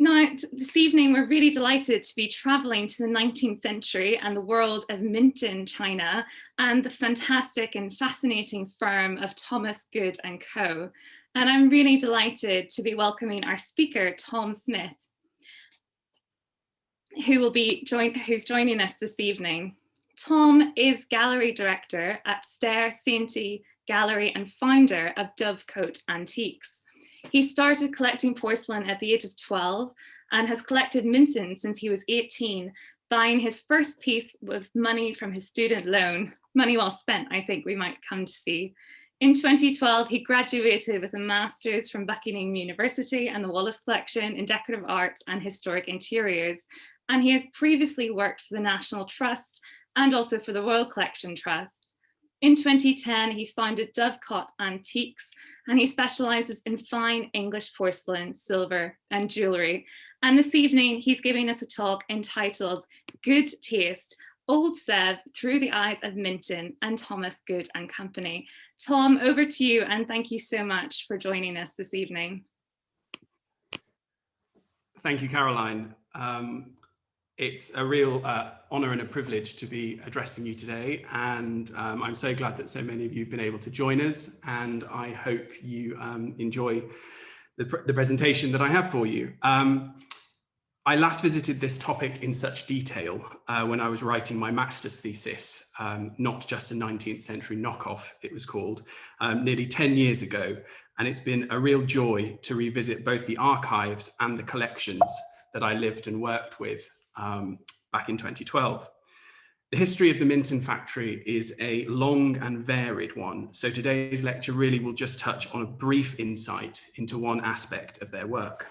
Now, this evening, we're really delighted to be traveling to the 19th century and the world of Minton, China, and the fantastic and fascinating firm of Thomas Goode Co. And I'm really delighted to be welcoming our speaker, Tom Smith, who's joining us this evening. Tom is gallery director at Sèvres Gallery and founder of Dovecote Antiques. He started collecting porcelain at the age of 12 and has collected Minton since he was 18, buying his first piece with money from his student loan. Money well spent, I think we might come to see. In 2012, he graduated with a master's from Buckingham University and the Wallace Collection in Decorative Arts and Historic Interiors. And he has previously worked for the National Trust and also for the Royal Collection Trust. In 2010, he founded Dovecote Antiques, and he specializes in fine English porcelain, silver, and jewelry. And this evening, he's giving us a talk entitled Good Taste, Old Sèvres Through the Eyes of Minton and Thomas Goode and Company. Tom, over to you, and thank you so much for joining us this evening. Thank you, Caroline. It's a real honor and a privilege to be addressing you today, and I'm so glad that so many of you have been able to join us, and I hope you enjoy the presentation that I have for you. I last visited this topic in such detail when I was writing my master's thesis, not just a 19th century knockoff, it was called, nearly 10 years ago, and it's been a real joy to revisit both the archives and the collections that I lived and worked with back in 2012. The history of the Minton factory is a long and varied one, so today's lecture really will just touch on a brief insight into one aspect of their work.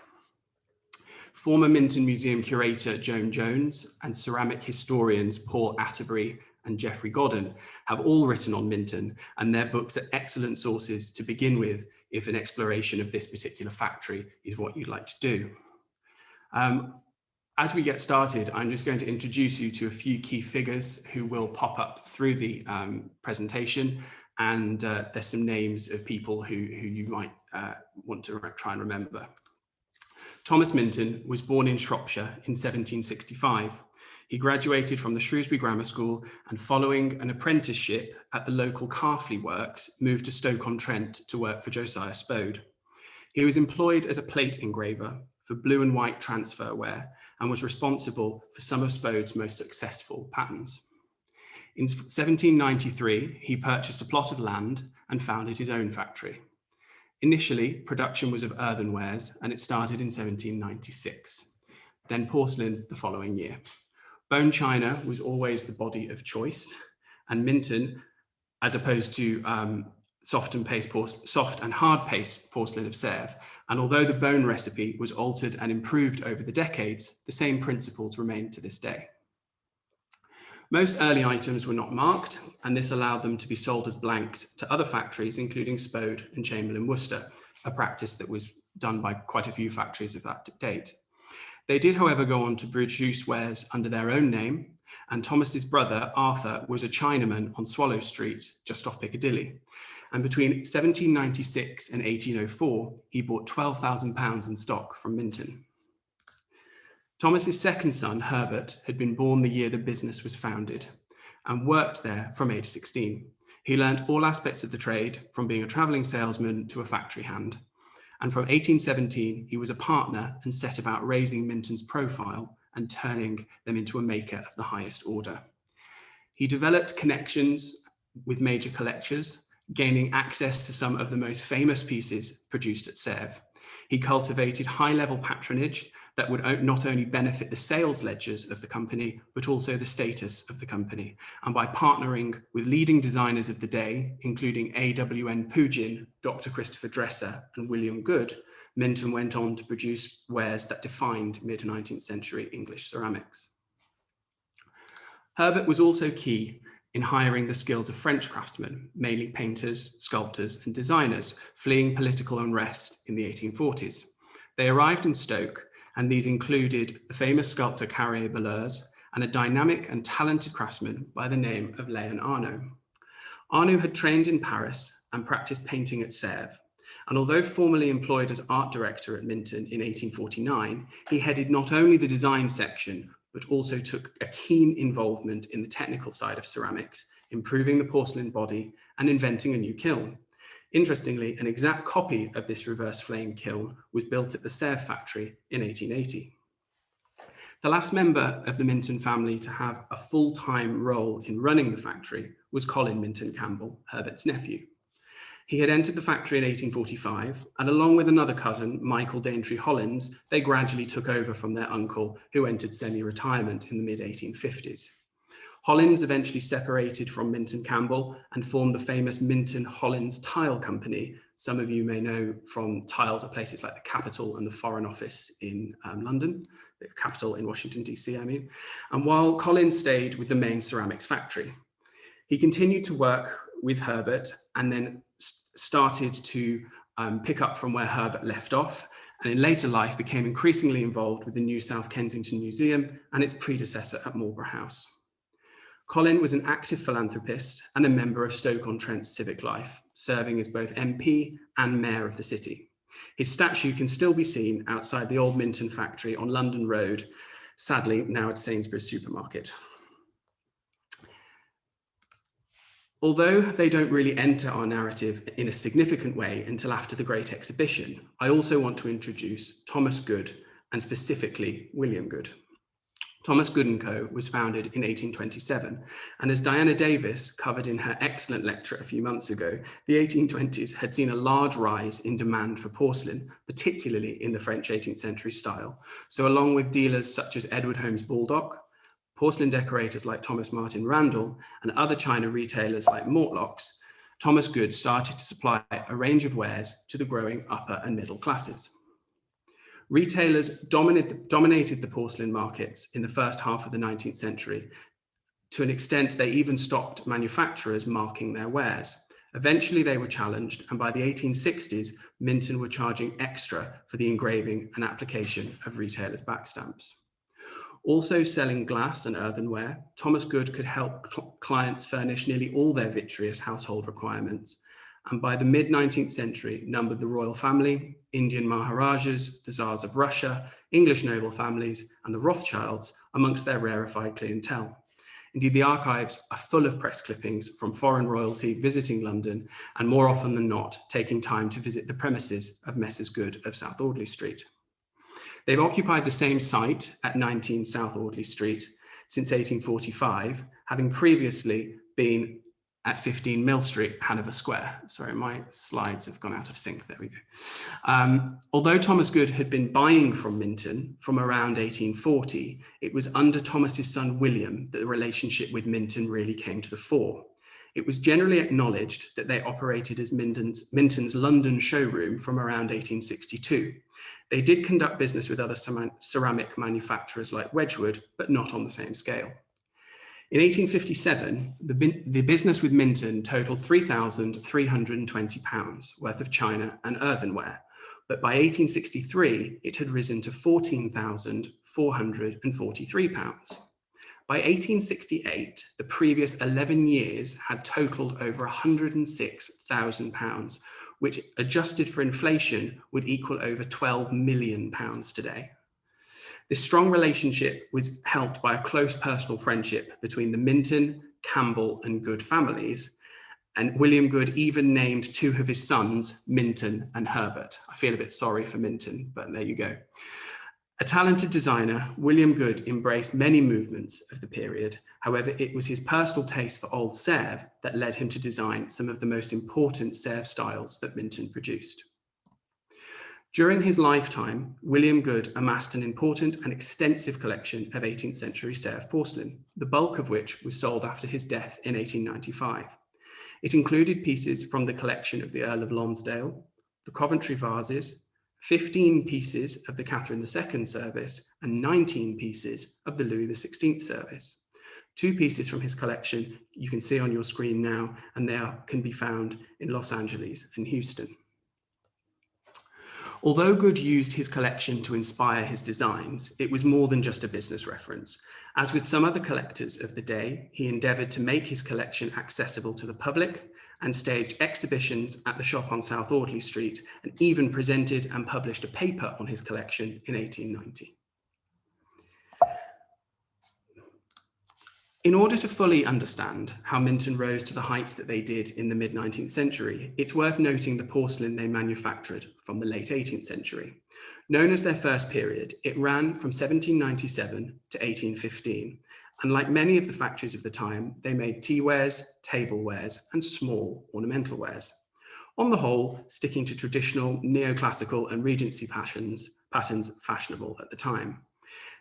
Former Minton Museum curator Joan Jones and ceramic historians Paul Atterbury and Geoffrey Godden have all written on Minton, and their books are excellent sources to begin with if an exploration of this particular factory is what you'd like to do. As we get started, I'm just going to introduce you to a few key figures who will pop up through the presentation, and there's some names of people who you might want to try and remember. Thomas Minton was born in Shropshire in 1765. He graduated from the Shrewsbury Grammar School and, following an apprenticeship at the local Carfley Works, moved to Stoke-on-Trent to work for Josiah Spode. He was employed as a plate engraver for blue and white transfer ware and was responsible for some of Spode's most successful patterns. In 1793, he purchased a plot of land and founded his own factory. Initially, production was of earthenwares, and it started in 1796, then porcelain the following year. Bone china was always the body of choice, and Minton, as opposed to soft and hard paste porcelain of Sèvres, and although the bone recipe was altered and improved over the decades, the same principles remain to this day. Most early items were not marked, and this allowed them to be sold as blanks to other factories, including Spode and Chamberlain Worcester, a practice that was done by quite a few factories of that date. They did, however, go on to produce wares under their own name, and Thomas's brother, Arthur, was a Chinaman on Swallow Street, just off Piccadilly. And between 1796 and 1804, he bought £12,000 in stock from Minton. Thomas's second son, Herbert, had been born the year the business was founded and worked there from age 16. He learned all aspects of the trade, from being a travelling salesman to a factory hand. And from 1817, he was a partner and set about raising Minton's profile and turning them into a maker of the highest order. He developed connections with major collectors, gaining access to some of the most famous pieces produced at Sèvres. He cultivated high-level patronage that would not only benefit the sales ledgers of the company, but also the status of the company. And by partnering with leading designers of the day, including A.W.N. Pugin, Dr. Christopher Dresser, and William Goode, Minton went on to produce wares that defined mid-19th century English ceramics. Herbert was also key in hiring the skills of French craftsmen, mainly painters, sculptors, and designers, fleeing political unrest in the 1840s. They arrived in Stoke, and these included the famous sculptor Carrier Bellers and a dynamic and talented craftsman by the name of Léon Arnaud. Arnaud had trained in Paris and practiced painting at Sèvres, And although formerly employed as art director at Minton in 1849, he headed not only the design section, but also took a keen involvement in the technical side of ceramics, improving the porcelain body and inventing a new kiln. Interestingly, an exact copy of this reverse flame kiln was built at the Sèvres factory in 1880. The last member of the Minton family to have a full-time role in running the factory was Colin Minton Campbell, Herbert's nephew. He had entered the factory in 1845, and along with another cousin, Michael Daintree Hollins, they gradually took over from their uncle, who entered semi-retirement in the mid-1850s. Hollins eventually separated from Minton Campbell and formed the famous Minton Hollins Tile Company. Some of you may know from tiles at places like the Capitol and the Foreign Office in London, the Capitol in Washington, DC, I mean. And while Collins stayed with the main ceramics factory, he continued to work with Herbert and then started to pick up from where Herbert left off, and in later life became increasingly involved with the new South Kensington Museum and its predecessor at Marlborough House. Colin was an active philanthropist and a member of Stoke-on-Trent's civic life, serving as both MP and mayor of the city. His statue can still be seen outside the old Minton factory on London Road, sadly now at Sainsbury's supermarket. Although they don't really enter our narrative in a significant way until after the Great Exhibition, I also want to introduce Thomas Goode and specifically William Goode. Thomas Goode Co was founded in 1827, and as Diana Davis covered in her excellent lecture a few months ago, the 1820s had seen a large rise in demand for porcelain, particularly in the French 18th century style. So along with dealers such as Edward Holmes Baldock, porcelain decorators like Thomas Martin Randall, and other China retailers like Mortlock's, Thomas Goode started to supply a range of wares to the growing upper and middle classes. Retailers dominated the porcelain markets in the first half of the 19th century. To an extent, they even stopped manufacturers marking their wares. Eventually, they were challenged, and by the 1860s, Minton were charging extra for the engraving and application of retailers' backstamps. Also selling glass and earthenware, Thomas Goode could help clients furnish nearly all their vitreous household requirements, and by the mid-19th century numbered the royal family, Indian Maharajas, the Tsars of Russia, English noble families, and the Rothschilds amongst their rarefied clientele. Indeed, the archives are full of press clippings from foreign royalty visiting London, and more often than not, taking time to visit the premises of Messrs. Goode of South Audley Street. They've occupied the same site at 19 South Audley Street since 1845, having previously been at 15 Mill Street, Hanover Square. Sorry, my slides have gone out of sync. There we go. Although Thomas Goode had been buying from Minton from around 1840, it was under Thomas's son William that the relationship with Minton really came to the fore. It was generally acknowledged that they operated as Minton's London showroom from around 1862. They did conduct business with other ceramic manufacturers like Wedgwood, but not on the same scale. In 1857, the business with Minton totaled £3,320 worth of china and earthenware, but by 1863, it had risen to £14,443. By 1868, the previous 11 years had totaled over £106,000, which adjusted for inflation would equal over £12 million today. This strong relationship was helped by a close personal friendship between the Minton, Campbell, and Goode families, and William Goode even named two of his sons Minton and Herbert. I feel a bit sorry for Minton, but there you go. A talented designer, William Goode embraced many movements of the period. However, it was his personal taste for old Sèvres that led him to design some of the most important Sèvres styles that Minton produced. During his lifetime, William Goode amassed an important and extensive collection of 18th century Sèvres porcelain, the bulk of which was sold after his death in 1895. It included pieces from the collection of the Earl of Lonsdale, the Coventry vases, 15 pieces of the Catherine II service, and 19 pieces of the Louis XVI service. 2 pieces from his collection you can see on your screen now, and they can be found in Los Angeles and Houston. Although Goode used his collection to inspire his designs, it was more than just a business reference. As with some other collectors of the day, he endeavored to make his collection accessible to the public and staged exhibitions at the shop on South Audley Street, and even presented and published a paper on his collection in 1890. In order to fully understand how Minton rose to the heights that they did in the mid-19th century, it's worth noting the porcelain they manufactured from the late 18th century. Known as their first period, it ran from 1797 to 1815, and like many of the factories of the time, they made teawares, tablewares, and small ornamental wares. On the whole, sticking to traditional neoclassical and Regency patterns fashionable at the time.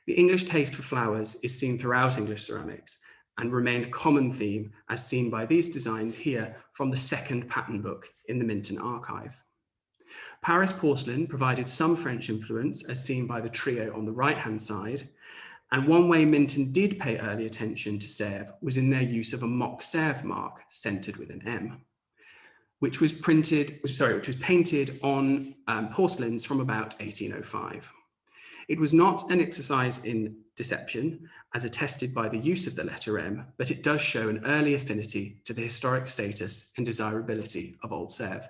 The English taste for flowers is seen throughout English ceramics and remained a common theme as seen by these designs here from the second pattern book in the Minton archive. Paris porcelain provided some French influence as seen by the trio on the right-hand side, and one way Minton did pay early attention to Sèvres was in their use of a mock Sèvres mark centered with an M, which was painted on porcelains from about 1805. It was not an exercise in deception, as attested by the use of the letter M, but it does show an early affinity to the historic status and desirability of Old Sèvres.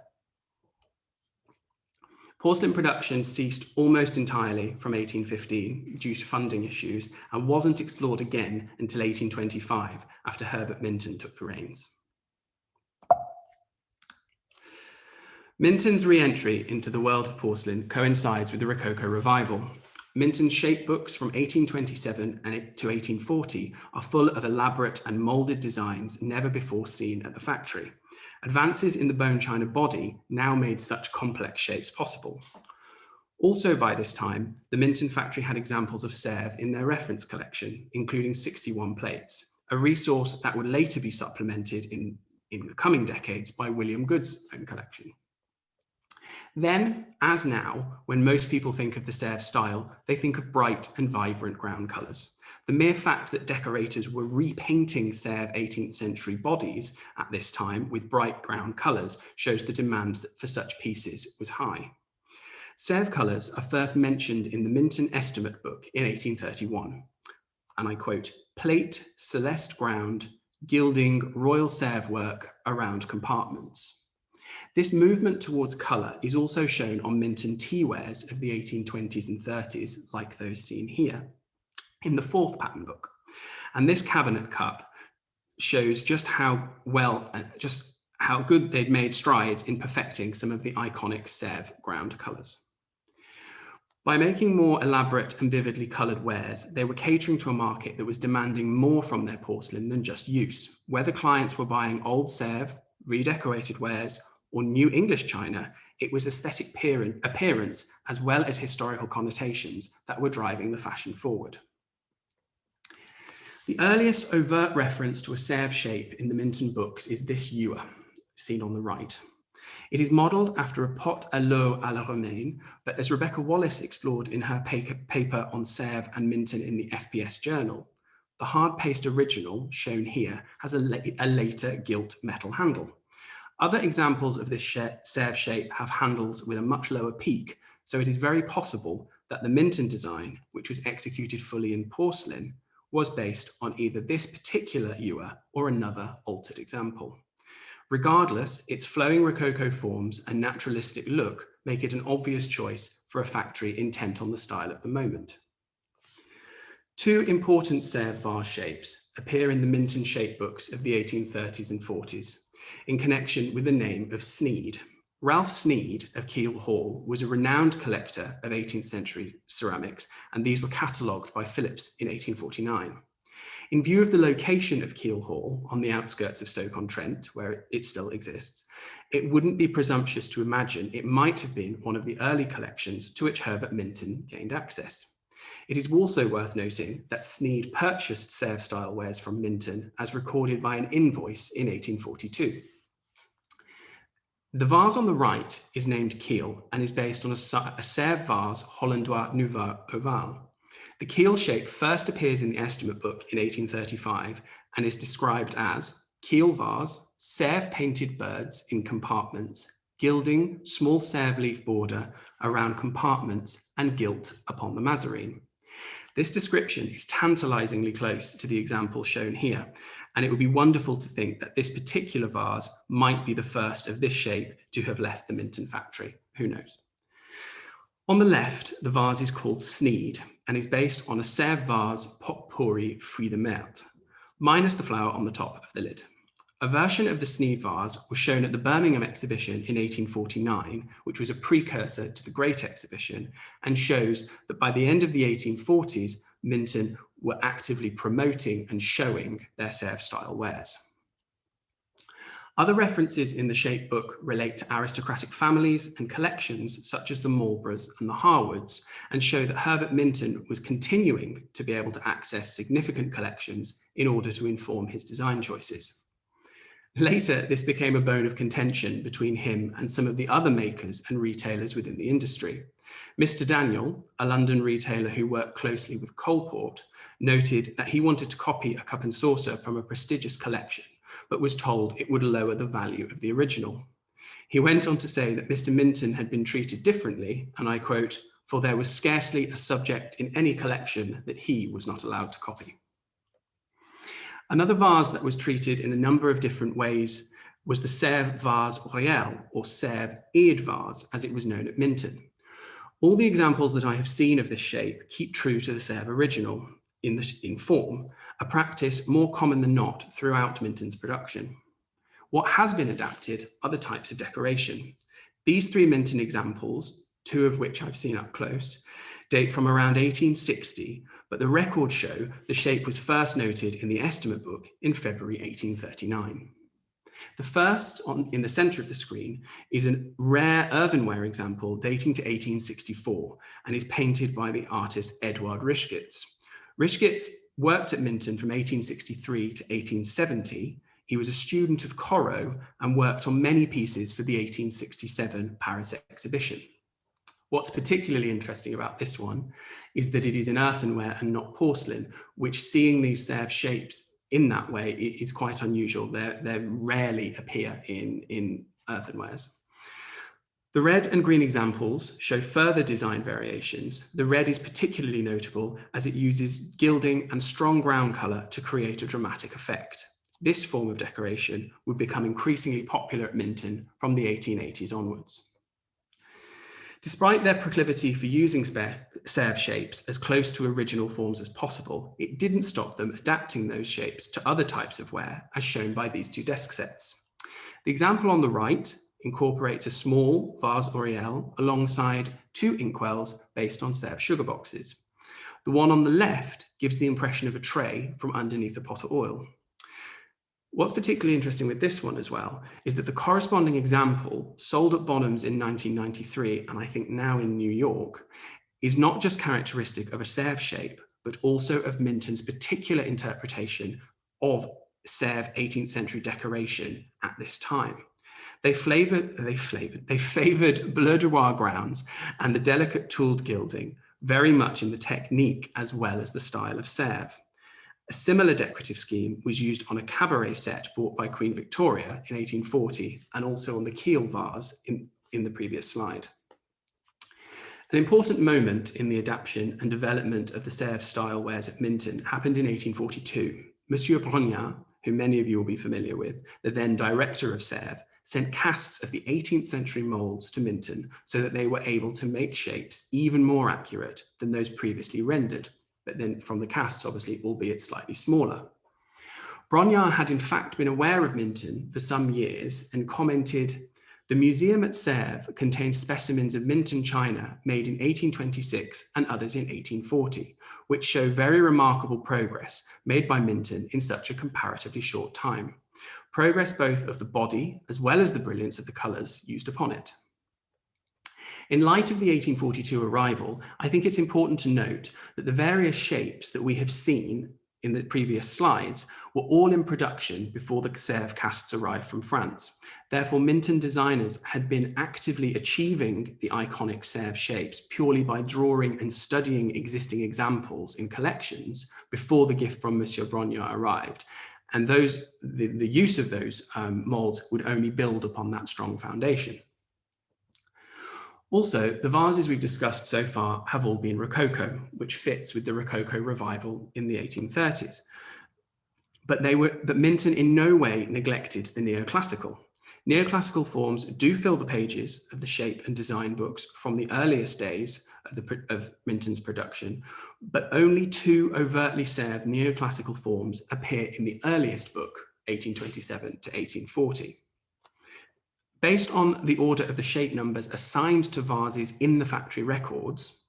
Porcelain production ceased almost entirely from 1815 due to funding issues and wasn't explored again until 1825 after Herbert Minton took the reins. Minton's re-entry into the world of porcelain coincides with the Rococo revival. Minton's shape books from 1827 to 1840 are full of elaborate and moulded designs never before seen at the factory. Advances in the bone china body now made such complex shapes possible. Also by this time, the Minton factory had examples of Sèvres in their reference collection, including 61 plates, a resource that would later be supplemented in the coming decades by William Goode's own collection. Then, as now, when most people think of the Sèvres style, they think of bright and vibrant ground colours. The mere fact that decorators were repainting Sèvres 18th century bodies at this time with bright ground colours shows the demand for such pieces was high. Sèvres colours are first mentioned in the Minton estimate book in 1831, and I quote, "Plate, celeste ground, gilding, royal Sèvres work around compartments." This movement towards colour is also shown on Minton teawares of the 1820s and 30s, like those seen here, in the fourth pattern book. And this cabinet cup shows just how good they'd made strides in perfecting some of the iconic Sèvres ground colours. By making more elaborate and vividly coloured wares, they were catering to a market that was demanding more from their porcelain than just use. Whether clients were buying old Sèvres, redecorated wares, or new English china, it was aesthetic appearance as well as historical connotations that were driving the fashion forward. The earliest overt reference to a Sèvres shape in the Minton books is this ewer, seen on the right. It is modelled after a pot à l'eau à la romaine, but as Rebecca Wallace explored in her paper on Sèvres and Minton in the FPS journal, the hard paste original, shown here, has a later gilt metal handle. Other examples of this Sèvres shape have handles with a much lower peak, so it is very possible that the Minton design, which was executed fully in porcelain, was based on either this particular ewer or another altered example. Regardless, its flowing Rococo forms and naturalistic look make it an obvious choice for a factory intent on the style of the moment. Two important Sèvres vase shapes appear in the Minton shape books of the 1830s and 40s. In connection with the name of Sneed. Ralph Sneed of Keel Hall was a renowned collector of 18th century ceramics, and these were catalogued by Phillips in 1849. In view of the location of Keel Hall on the outskirts of Stoke-on-Trent, where it still exists, it wouldn't be presumptuous to imagine it might have been one of the early collections to which Herbert Minton gained access. It is also worth noting that Sneed purchased Sèvres-style wares from Minton as recorded by an invoice in 1842. The vase on the right is named Keel and is based on a Sèvres vase hollandois nouveau ovale. The keel shape first appears in the estimate book in 1835 and is described as keel vase, Sèvres painted birds in compartments, gilding, small Sèvres leaf border around compartments and gilt upon the mazarine. This description is tantalizingly close to the example shown here, and it would be wonderful to think that this particular vase might be the first of this shape to have left the Minton factory. Who knows? On the left, the vase is called Sneed and is based on a Sèvres vase pot-pourri fruits de mer, minus the flower on the top of the lid. A version of the Sneed vase was shown at the Birmingham exhibition in 1849, which was a precursor to the Great Exhibition, and shows that by the end of the 1840s, Minton were actively promoting and showing their Sèvres style wares. Other references in the shape book relate to aristocratic families and collections such as the Marlboroughs and the Harwoods, and show that Herbert Minton was continuing to be able to access significant collections in order to inform his design choices. Later, this became a bone of contention between him and some of the other makers and retailers within the industry. Mr. Daniel, a London retailer who worked closely with Coalport, noted that he wanted to copy a cup and saucer from a prestigious collection, but was told it would lower the value of the original. He went on to say that Mr. Minton had been treated differently, and I quote, "for there was scarcely a subject in any collection that he was not allowed to copy." Another vase that was treated in a number of different ways was the Sèvres vase royal, or Sèvres Eared vase, as it was known at Minton. All the examples that I have seen of this shape keep true to the Sèvres original in form, a practice more common than not throughout Minton's production. What has been adapted are the types of decoration. These three Minton examples, two of which I've seen up close, date from around 1860, but the records show the shape was first noted in the estimate book in February 1839. The first, in the centre of the screen, is a rare earthenware example dating to 1864 and is painted by the artist Edouard Riche. Riche worked at Minton from 1863 to 1870. He was a student of Corot and worked on many pieces for the 1867 Paris exhibition. What's particularly interesting about this one is that it is in earthenware and not porcelain, which, seeing these Sèvres shapes in that way, is quite unusual. They rarely appear in earthenwares. The red and green examples show further design variations. The red is particularly notable as it uses gilding and strong ground colour to create a dramatic effect. This form of decoration would become increasingly popular at Minton from the 1880s onwards. Despite their proclivity for using Sèvres shapes as close to original forms as possible, it didn't stop them adapting those shapes to other types of ware, as shown by these two desk sets. The example on the right incorporates a small vase oriel alongside two inkwells based on Sèvres sugar boxes. The one on the left gives the impression of a tray from underneath a pot of oil. What's particularly interesting with this one as well is that the corresponding example, sold at Bonham's in 1993, and I think now in New York, is not just characteristic of a Sèvres shape, but also of Minton's particular interpretation of Sèvres 18th century decoration at this time. They favoured bleu de noir grounds and the delicate tooled gilding very much in the technique as well as the style of Sèvres. A similar decorative scheme was used on a cabaret set bought by Queen Victoria in 1840 and also on the Kiel vase in the previous slide. An important moment in the adaptation and development of the Sèvres style wares at Minton happened in 1842. Monsieur Brognard, who many of you will be familiar with, the then director of Sèvres, sent casts of the 18th century molds to Minton so that they were able to make shapes even more accurate than those previously rendered, but then from the casts, obviously, albeit slightly smaller. Brognard had in fact been aware of Minton for some years and commented, "The museum at Sèvres contains specimens of Minton china made in 1826 and others in 1840, which show very remarkable progress made by Minton in such a comparatively short time. Progress both of the body as well as the brilliance of the colours used upon it." In light of the 1842 arrival, I think it's important to note that the various shapes that we have seen in the previous slides were all in production before the Sèvres casts arrived from France. Therefore, Minton designers had been actively achieving the iconic Sèvres shapes purely by drawing and studying existing examples in collections before the gift from Monsieur Brognard arrived. And the use of those molds would only build upon that strong foundation. Also, the vases we've discussed so far have all been Rococo, which fits with the Rococo revival in the 1830s. But Minton in no way neglected the neoclassical. Neoclassical forms do fill the pages of the shape and design books from the earliest days of Minton's production, but only two overtly Sèvres neoclassical forms appear in the earliest book, 1827 to 1840. Based on the order of the shape numbers assigned to vases in the factory records,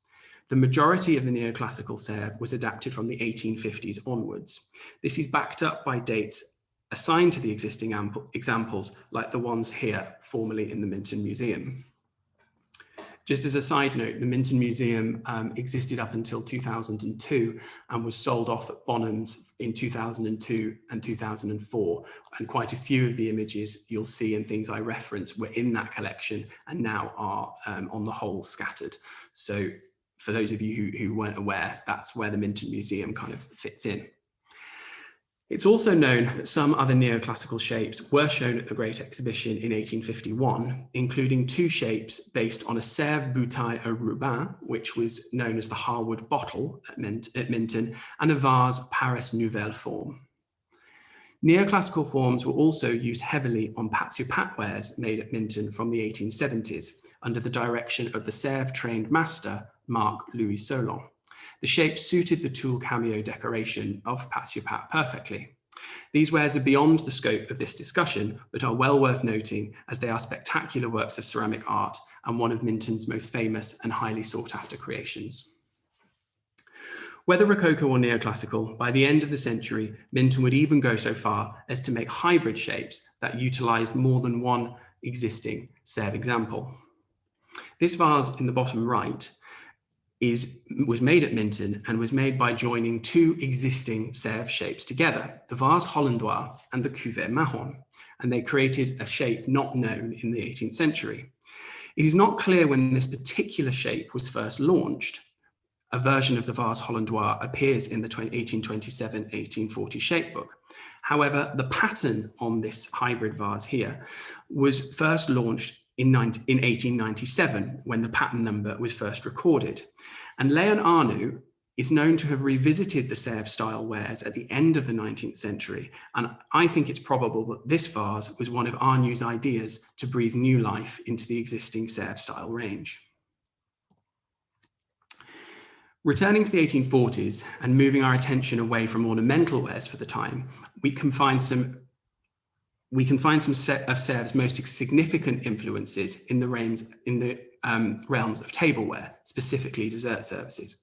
the majority of the neoclassical Sèvres was adapted from the 1850s onwards. This is backed up by dates assigned to the existing examples, like the ones here, formerly in the Minton Museum. Just as a side note, the Minton Museum existed up until 2002 and was sold off at Bonham's in 2002 and 2004. And quite a few of the images you'll see and things I reference were in that collection and now are on the whole scattered. So for those of you who weren't aware, that's where the Minton Museum kind of fits in. It's also known that some other neoclassical shapes were shown at the Great Exhibition in 1851, including two shapes based on a Sèvres bouteille à Rubin, which was known as the Harwood bottle at Minton, and a vase Paris Nouvelle form. Neoclassical forms were also used heavily on patio-pat wares made at Minton from the 1870s, under the direction of the Sèvres-trained master, Marc-Louis Solon. The shape suited the tool cameo decoration of patio-pat perfectly. These wares are beyond the scope of this discussion, but are well worth noting as they are spectacular works of ceramic art and one of Minton's most famous and highly sought after creations. Whether Rococo or neoclassical, by the end of the century, Minton would even go so far as to make hybrid shapes that utilized more than one existing Sèvres example. This vase in the bottom right was made at Minton and was made by joining two existing Sèvres shapes together, the vase hollandois and the cuvette marron, and they created a shape not known in the 18th century. It is not clear when this particular shape was first launched. A version of the vase hollandois appears in the 1827-1840 shapebook. However, the pattern on this hybrid vase here was first launched in 1897, when the pattern number was first recorded. And Léon Arnoux is known to have revisited the Sèvres style wares at the end of the 19th century. And I think it's probable that this vase was one of Arnoux' ideas to breathe new life into the existing Sèvres style range. Returning to the 1840s and moving our attention away from ornamental wares for the time, we can find some of Sèvres' most significant influences in the realms of tableware, specifically dessert services.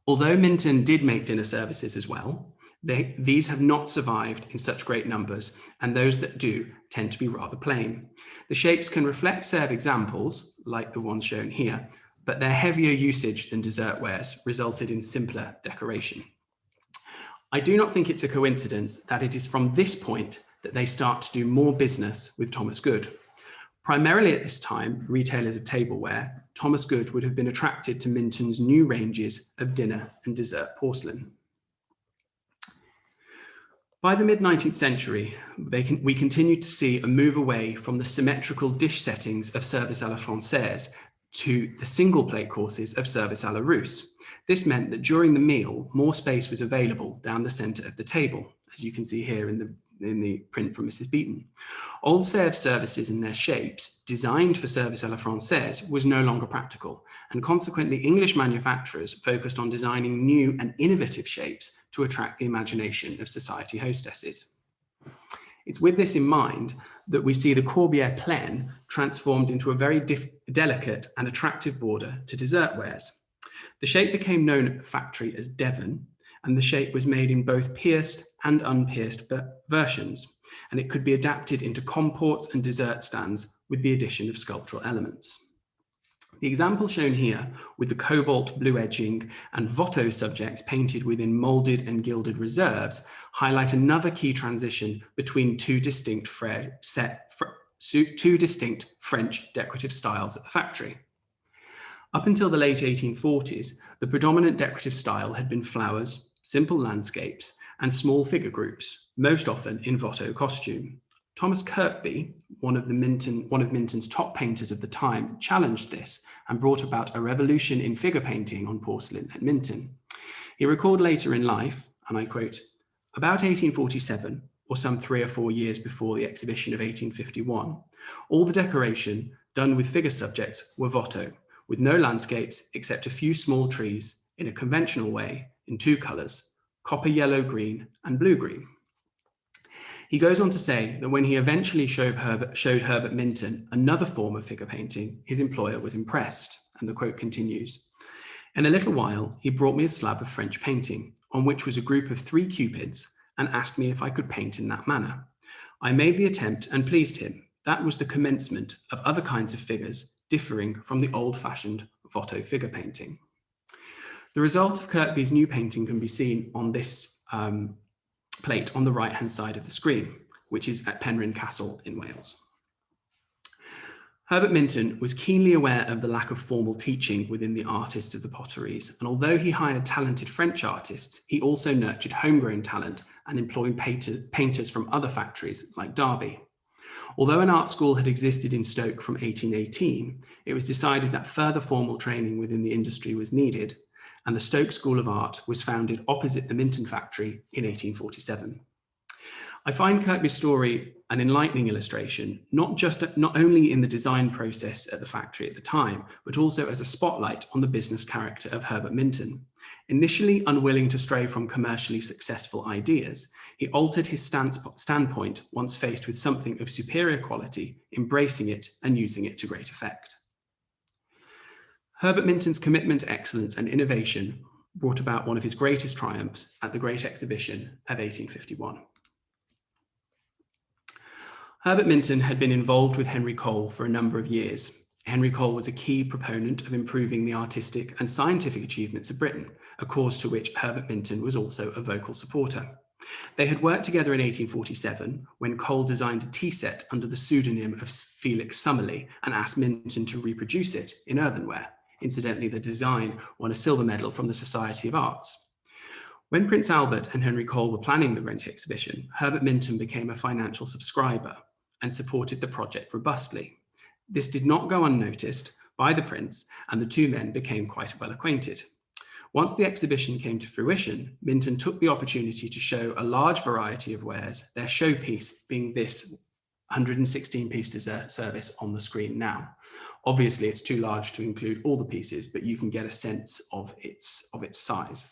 Although Minton did make dinner services as well, these have not survived in such great numbers, and those that do tend to be rather plain. The shapes can reflect Sèvres examples, like the one shown here, but their heavier usage than dessert wares resulted in simpler decoration. I do not think it's a coincidence that it is from this point that they start to do more business with Thomas Goode. Primarily at this time, retailers of tableware, Thomas Goode would have been attracted to Minton's new ranges of dinner and dessert porcelain. By the mid-19th century, we continued to see a move away from the symmetrical dish settings of service à la française to the single plate courses of service à la russe. This meant that during the meal, more space was available down the center of the table, as you can see here in the print from Mrs. Beaton. Old Sèvres services and their shapes, designed for service à la française, was no longer practical, and consequently English manufacturers focused on designing new and innovative shapes to attract the imagination of society hostesses. It's with this in mind that we see the Corbière pleine transformed into a very delicate and attractive border to dessert wares. The shape became known at the factory as Devon, and the shape was made in both pierced and unpierced versions, and it could be adapted into comports and dessert stands with the addition of sculptural elements. The example shown here, with the cobalt blue edging and Watteau subjects painted within molded and gilded reserves, highlight another key transition between two distinct French decorative styles at the factory. Up until the late 1840s, the predominant decorative style had been flowers, simple landscapes, and small figure groups, most often in Watteau costume. Thomas Kirkby, one of Minton's top painters of the time, challenged this and brought about a revolution in figure painting on porcelain at Minton. He recalled later in life, and I quote, "About 1847, or some 3 or 4 years before the exhibition of 1851, all the decoration done with figure subjects were voto, with no landscapes except a few small trees in a conventional way in 2 colours, copper yellow green and blue green." He goes on to say that when he eventually showed Herbert Minton another form of figure painting, his employer was impressed, and the quote continues, "In a little while, he brought me a slab of French painting, on which was a group of 3 cupids, and asked me if I could paint in that manner. I made the attempt and pleased him. That was the commencement of other kinds of figures, differing from the old-fashioned voto figure painting." The result of Kirkby's new painting can be seen on this plate on the right-hand side of the screen, which is at Penrhyn Castle in Wales. Herbert Minton was keenly aware of the lack of formal teaching within the artists of the potteries, and although he hired talented French artists, he also nurtured homegrown talent and employed painters from other factories like Derby. Although an art school had existed in Stoke from 1818, it was decided that further formal training within the industry was needed, and the Stoke School of Art was founded opposite the Minton factory in 1847. I find Kirkby's story an enlightening illustration, not only in the design process at the factory at the time, but also as a spotlight on the business character of Herbert Minton. Initially unwilling to stray from commercially successful ideas, he altered his standpoint once faced with something of superior quality, embracing it and using it to great effect. Herbert Minton's commitment to excellence and innovation brought about one of his greatest triumphs at the Great Exhibition of 1851. Herbert Minton had been involved with Henry Cole for a number of years. Henry Cole was a key proponent of improving the artistic and scientific achievements of Britain, a cause to which Herbert Minton was also a vocal supporter. They had worked together in 1847 when Cole designed a tea set under the pseudonym of Felix Summerlee and asked Minton to reproduce it in earthenware. Incidentally, the design won a silver medal from the Society of Arts. When Prince Albert and Henry Cole were planning the Great Exhibition, Herbert Minton became a financial subscriber and supported the project robustly. This did not go unnoticed by the Prince, and the two men became quite well acquainted. Once the exhibition came to fruition, Minton took the opportunity to show a large variety of wares, their showpiece being this 116-piece dessert service on the screen now. Obviously, it's too large to include all the pieces, but you can get a sense of its size.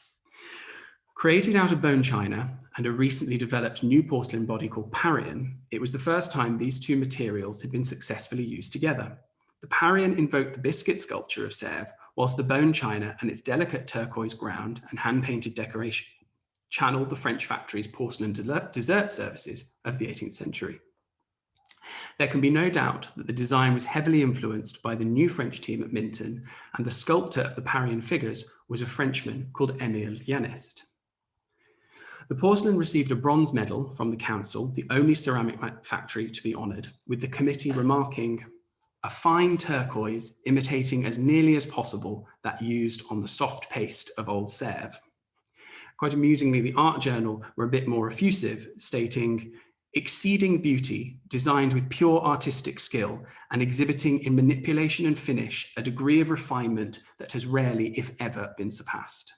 Created out of bone china and a recently developed new porcelain body called Parian, it was the first time these two materials had been successfully used together. The Parian invoked the biscuit sculpture of Sèvres, whilst the bone china and its delicate turquoise ground and hand-painted decoration channeled the French factory's porcelain dessert services of the 18th century. There can be no doubt that the design was heavily influenced by the new French team at Minton, and the sculptor of the Parian figures was a Frenchman called Émile Yanist. The porcelain received a bronze medal from the council, the only ceramic factory to be honoured, with the committee remarking, "A fine turquoise imitating as nearly as possible that used on the soft paste of old Sèvres." Quite amusingly, the art journal were a bit more effusive, stating, "Exceeding beauty, designed with pure artistic skill and exhibiting in manipulation and finish a degree of refinement that has rarely, if ever, been surpassed."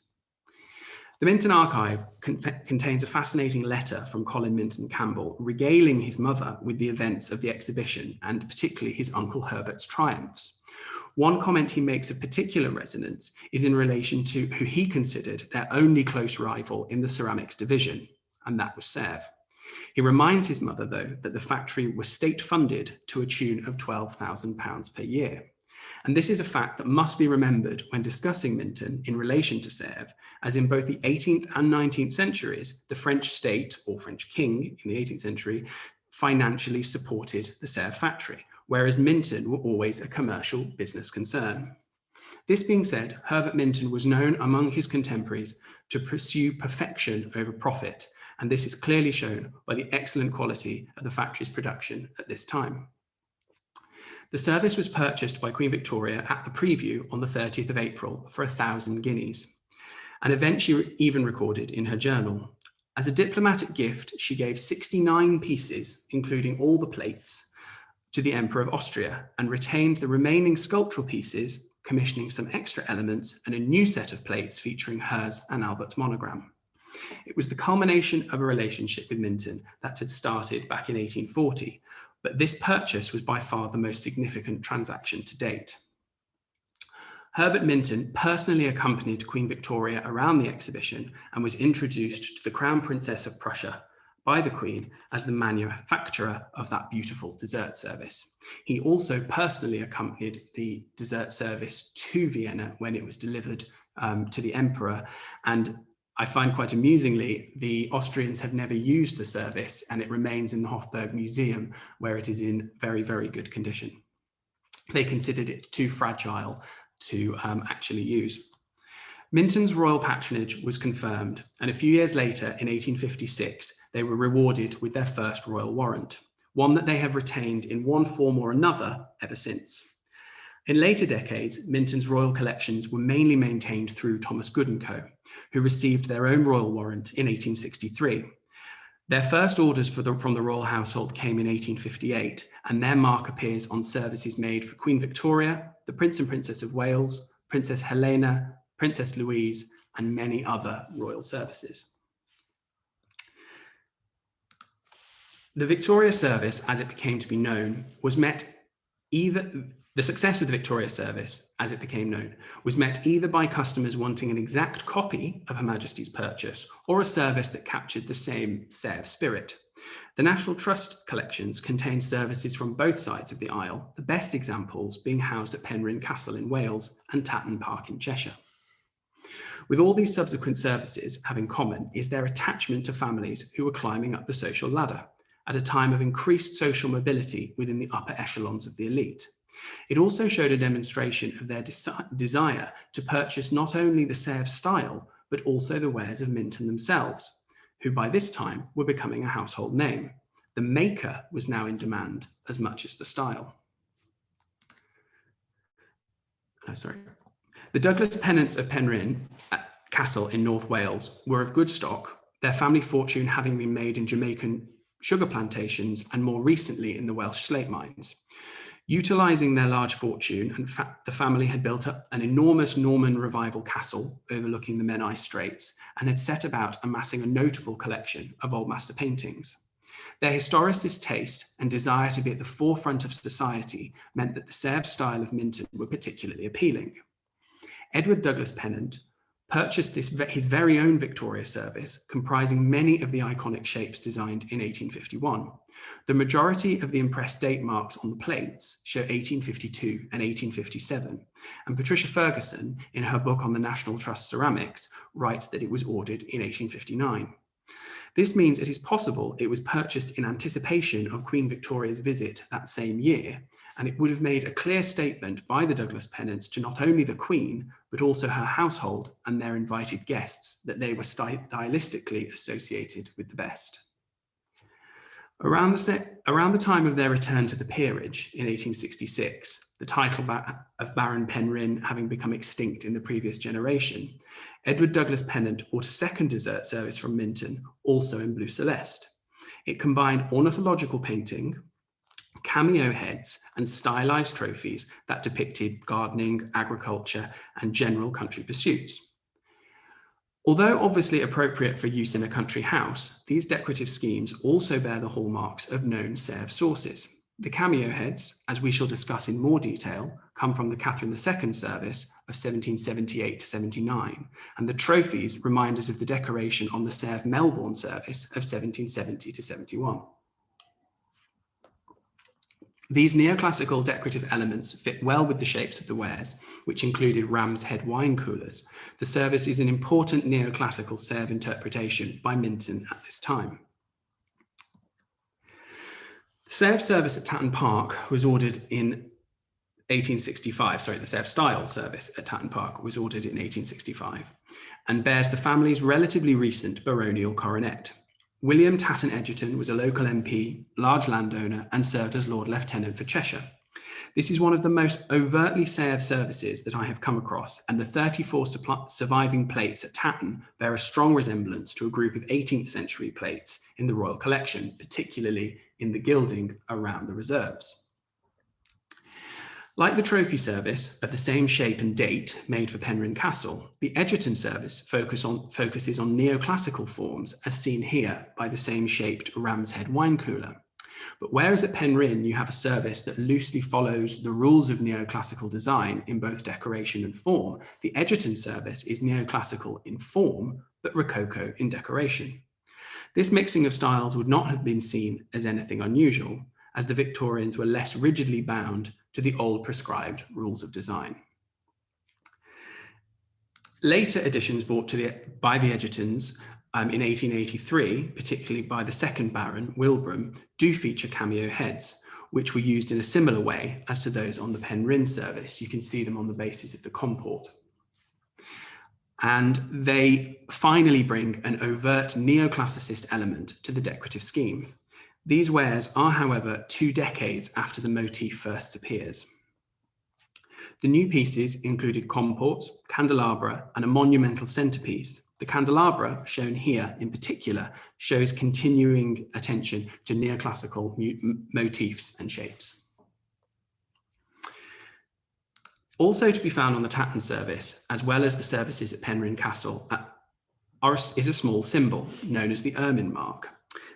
The Minton Archive contains a fascinating letter from Colin Minton Campbell regaling his mother with the events of the exhibition and particularly his uncle Herbert's triumphs. One comment he makes of particular resonance is in relation to who he considered their only close rival in the ceramics division, and that was Sèvres. He reminds his mother, though, that the factory was state-funded to a tune of £12,000 per year. And this is a fact that must be remembered when discussing Minton in relation to Sèvres, as in both the 18th and 19th centuries, the French state, or French king in the 18th century, financially supported the Sèvres factory, whereas Minton were always a commercial business concern. This being said, Herbert Minton was known among his contemporaries to pursue perfection over profit, and this is clearly shown by the excellent quality of the factory's production at this time. The service was purchased by Queen Victoria at the preview on the 30th of April for 1,000 guineas, an event she even recorded in her journal. As a diplomatic gift, she gave 69 pieces, including all the plates, to the Emperor of Austria and retained the remaining sculptural pieces, commissioning some extra elements and a new set of plates featuring hers and Albert's monogram. It was the culmination of a relationship with Minton that had started back in 1840, but this purchase was by far the most significant transaction to date. Herbert Minton personally accompanied Queen Victoria around the exhibition and was introduced to the Crown Princess of Prussia by the Queen as the manufacturer of that beautiful dessert service. He also personally accompanied the dessert service to Vienna when it was delivered to the Emperor, and I find quite amusingly, the Austrians have never used the service and it remains in the Hofburg Museum where it is in very, very good condition. They considered it too fragile to actually use. Minton's royal patronage was confirmed, and a few years later, in 1856, they were rewarded with their first royal warrant, one that they have retained in one form or another ever since. In later decades, Minton's royal collections were mainly maintained through Thomas Goode Co, who received their own royal warrant in 1863. Their first orders from the royal household came in 1858, and their mark appears on services made for Queen Victoria, the Prince and Princess of Wales, Princess Helena, Princess Louise, and many other royal services. The Victoria Service, as it became to be known, the success of the Victoria Service, as it became known, was met either by customers wanting an exact copy of Her Majesty's purchase or a service that captured the same Sèvres spirit. The National Trust collections contain services from both sides of the Isle, the best examples being housed at Penrhyn Castle in Wales and Tatton Park in Cheshire. With all these subsequent services have in common is their attachment to families who were climbing up the social ladder at a time of increased social mobility within the upper echelons of the elite. It also showed a demonstration of their desire to purchase not only the Sèvres style, but also the wares of Minton themselves, who by this time were becoming a household name. The maker was now in demand as much as the style. The Douglas pennants of Penrhyn Castle in North Wales were of good stock, their family fortune having been made in Jamaican sugar plantations and more recently in the Welsh slate mines. Utilising their large fortune, the family had built up an enormous Norman Revival castle overlooking the Menai Straits and had set about amassing a notable collection of Old Master paintings. Their historicist taste and desire to be at the forefront of society meant that the Sèvres style of Minton were particularly appealing. Edward Douglas Pennant purchased his very own Victoria service, comprising many of the iconic shapes designed in 1851. The majority of the impressed date marks on the plates show 1852 and 1857, and Patricia Ferguson, in her book on the National Trust ceramics, writes that it was ordered in 1859. This means it is possible it was purchased in anticipation of Queen Victoria's visit that same year, and it would have made a clear statement by the Douglas pennants to not only the Queen, but also her household and their invited guests that they were stylistically associated with the best. Around the time of their return to the peerage in 1866, the title of Baron Penrhyn having become extinct in the previous generation, Edward Douglas Pennant bought a second dessert service from Minton, also in blue celeste. It combined ornithological painting, cameo heads, and stylized trophies that depicted gardening, agriculture, and general country pursuits. Although obviously appropriate for use in a country house, these decorative schemes also bear the hallmarks of known Sèvres sources. The cameo heads, as we shall discuss in more detail, come from the Catherine II service of 1778 to 79, and the trophies remind us of the decoration on the Sèvres Melbourne service of 1770 to 71. These neoclassical decorative elements fit well with the shapes of the wares, which included ram's head wine coolers. The service is an important neoclassical Sèvres interpretation by Minton at this time. The Sèvres service at Tatton Park was ordered in 1865, the Sèvres style service at Tatton Park was ordered in 1865 and bears the family's relatively recent baronial coronet. William Tatton Egerton was a local MP, large landowner, and served as Lord Lieutenant for Cheshire. This is one of the most overtly Sèvres services that I have come across, and the 34 surviving plates at Tatton bear a strong resemblance to a group of 18th century plates in the royal collection, particularly in the gilding around the reserves. Like the trophy service of the same shape and date made for Penrhyn Castle, the Egerton service focuses on neoclassical forms, as seen here by the same shaped ram's head wine cooler. But whereas at Penrhyn you have a service that loosely follows the rules of neoclassical design in both decoration and form, the Egerton service is neoclassical in form, but Rococo in decoration. This mixing of styles would not have been seen as anything unusual, as the Victorians were less rigidly bound to the old prescribed rules of design. Later additions brought by the Egertons in 1883, particularly by the second Baron, Wilbraham, do feature cameo heads, which were used in a similar way as to those on the Penrhyn service. You can see them on the basis of the comport. And they finally bring an overt neoclassicist element to the decorative scheme. These wares are, however, 2 decades after the motif first appears. The new pieces included comports, candelabra, and a monumental centerpiece. The candelabra, shown here in particular, shows continuing attention to neoclassical motifs and shapes. Also to be found on the Tatton service, as well as the services at Penrhyn Castle, is a small symbol known as the ermine mark.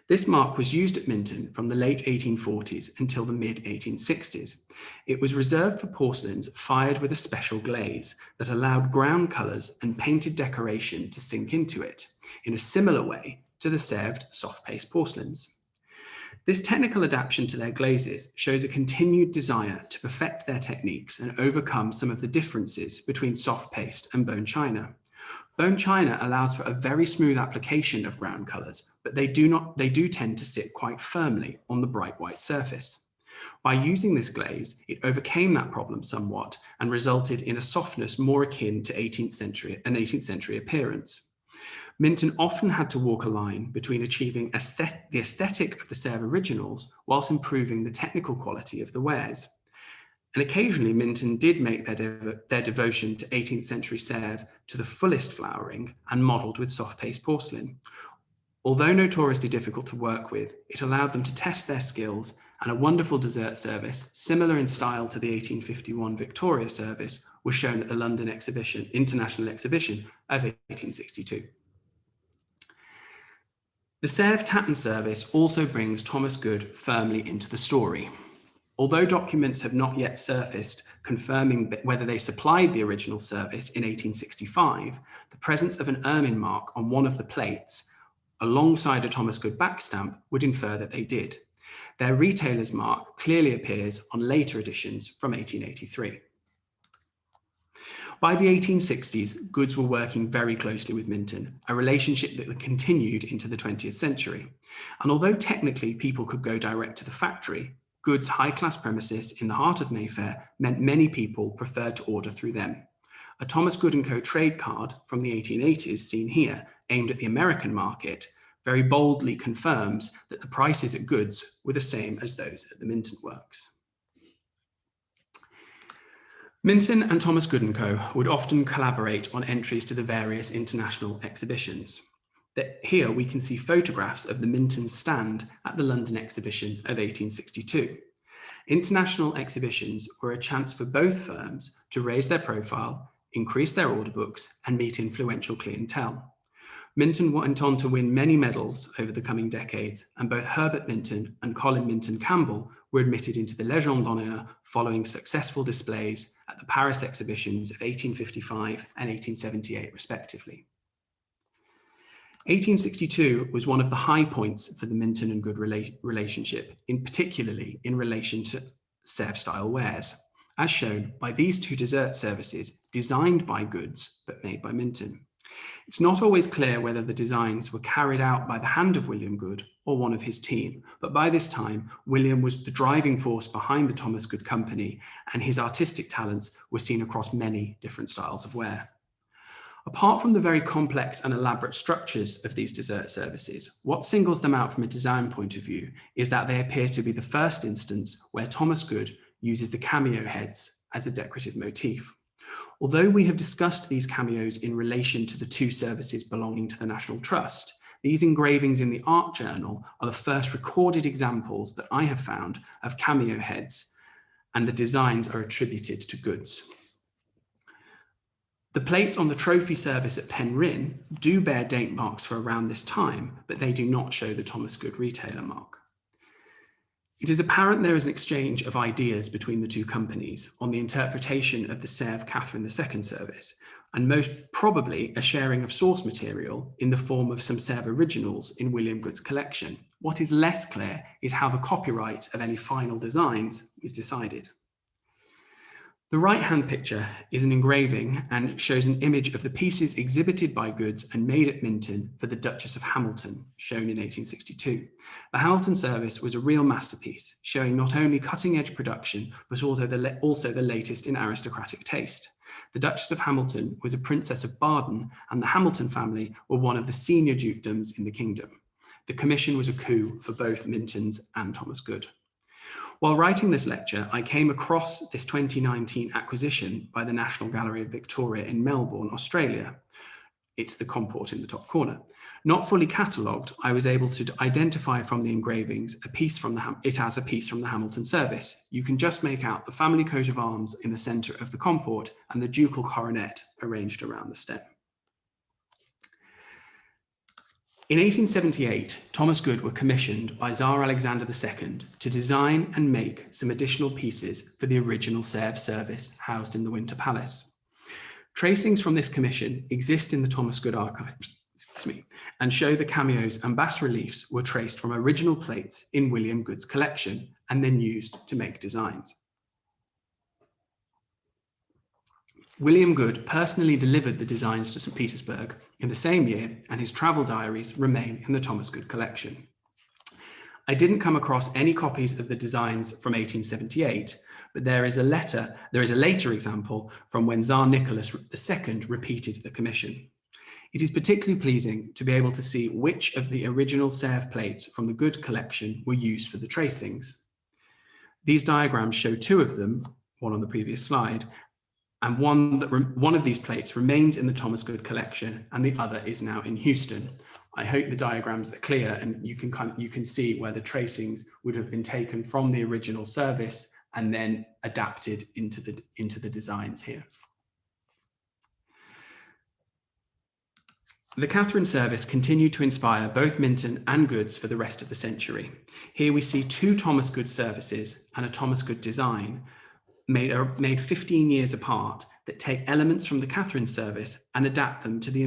This mark was used at Minton from the late 1840s until the mid-1860s. It was reserved for porcelains fired with a special glaze that allowed ground colours and painted decoration to sink into it, in a similar way to the Sèvres soft-paste porcelains. This technical adaptation to their glazes shows a continued desire to perfect their techniques and overcome some of the differences between soft paste and bone china. Bone china allows for a very smooth application of ground colours, but they do tend to sit quite firmly on the bright white surface. By using this glaze, it overcame that problem somewhat and resulted in a softness more akin to an 18th century appearance. Minton often had to walk a line between achieving the aesthetic of the Sèvres originals whilst improving the technical quality of the wares. And occasionally Minton did make their devotion to 18th century Sèvres to the fullest flowering and modelled with soft paste porcelain. Although notoriously difficult to work with, it allowed them to test their skills, and a wonderful dessert service, similar in style to the 1851 Victoria service, was shown at the London International Exhibition of 1862. The Sèvres Tatton service also brings Thomas Goode firmly into the story. Although documents have not yet surfaced confirming whether they supplied the original service in 1865, the presence of an ermine mark on one of the plates, alongside a Thomas Goode back stamp, would infer that they did. Their retailer's mark clearly appears on later editions from 1883. By the 1860s, Goodes were working very closely with Minton, a relationship that continued into the 20th century. And although technically people could go direct to the factory, Goode's high-class premises in the heart of Mayfair meant many people preferred to order through them. A Thomas Goode Co trade card from the 1880s, seen here, aimed at the American market, very boldly confirms that the prices at Goodes were the same as those at the Minton works. Minton and Thomas Goode Co would often collaborate on entries to the various international exhibitions. Here we can see photographs of the Minton stand at the London exhibition of 1862. International exhibitions were a chance for both firms to raise their profile, increase their order books, and meet influential clientele. Minton went on to win many medals over the coming decades, and both Herbert Minton and Colin Minton Campbell were admitted into the Légion d'honneur following successful displays at the Paris exhibitions of 1855 and 1878 respectively. 1862 was one of the high points for the Minton and Goode relationship, particularly in relation to Sèvres-style wares, as shown by these 2 dessert services designed by Goodes but made by Minton. It's not always clear whether the designs were carried out by the hand of William Goode or one of his team, but by this time, William was the driving force behind the Thomas Goode Company, and his artistic talents were seen across many different styles of wear. Apart from the very complex and elaborate structures of these dessert services, what singles them out from a design point of view is that they appear to be the first instance where Thomas Goode uses the cameo heads as a decorative motif. Although we have discussed these cameos in relation to the two services belonging to the National Trust, these engravings in the Art Journal are the first recorded examples that I have found of cameo heads, and the designs are attributed to Goodes. The plates on the trophy service at Penryn do bear date marks for around this time, but they do not show the Thomas Goode retailer mark. It is apparent there is an exchange of ideas between the two companies on the interpretation of the Sèvres Catherine II service, and most probably a sharing of source material in the form of some Sèvres originals in William Goode's collection. What is less clear is how the copyright of any final designs is decided. The right-hand picture is an engraving and shows an image of the pieces exhibited by Goodes and made at Minton for the Duchess of Hamilton, shown in 1862. The Hamilton service was a real masterpiece, showing not only cutting-edge production, but also the latest in aristocratic taste. The Duchess of Hamilton was a princess of Baden, and the Hamilton family were one of the senior dukedoms in the kingdom. The commission was a coup for both Minton's and Thomas Goode. While writing this lecture, I came across this 2019 acquisition by the National Gallery of Victoria in Melbourne, Australia. It's the comport in the top corner. Not fully catalogued, I was able to identify from the engravings it as a piece from the Hamilton service. You can just make out the family coat of arms in the centre of the comport and the ducal coronet arranged around the stem. In 1878, Thomas Goode were commissioned by Tsar Alexander II to design and make some additional pieces for the original Sèvres service housed in the Winter Palace. Tracings from this commission exist in the Thomas Goode Archives, and show the cameos and bas-reliefs were traced from original plates in William Goode's collection and then used to make designs. William Goode personally delivered the designs to St. Petersburg in the same year, and his travel diaries remain in the Thomas Goode collection. I didn't come across any copies of the designs from 1878, but there is a later example from when Tsar Nicholas II repeated the commission. It is particularly pleasing to be able to see which of the original Sèvres plates from the Goode collection were used for the tracings. These diagrams show two of them, one on the previous slide, and one of these plates remains in the Thomas Goode collection and the other is now in Houston. I hope the diagrams are clear and you can see where the tracings would have been taken from the original service and then adapted into the designs here. The Catherine service continued to inspire both Minton and Goodes for the rest of the century. Here we see two Thomas Goode services and a Thomas Goode design made 15 years apart that take elements from the Catherine service and adapt them to the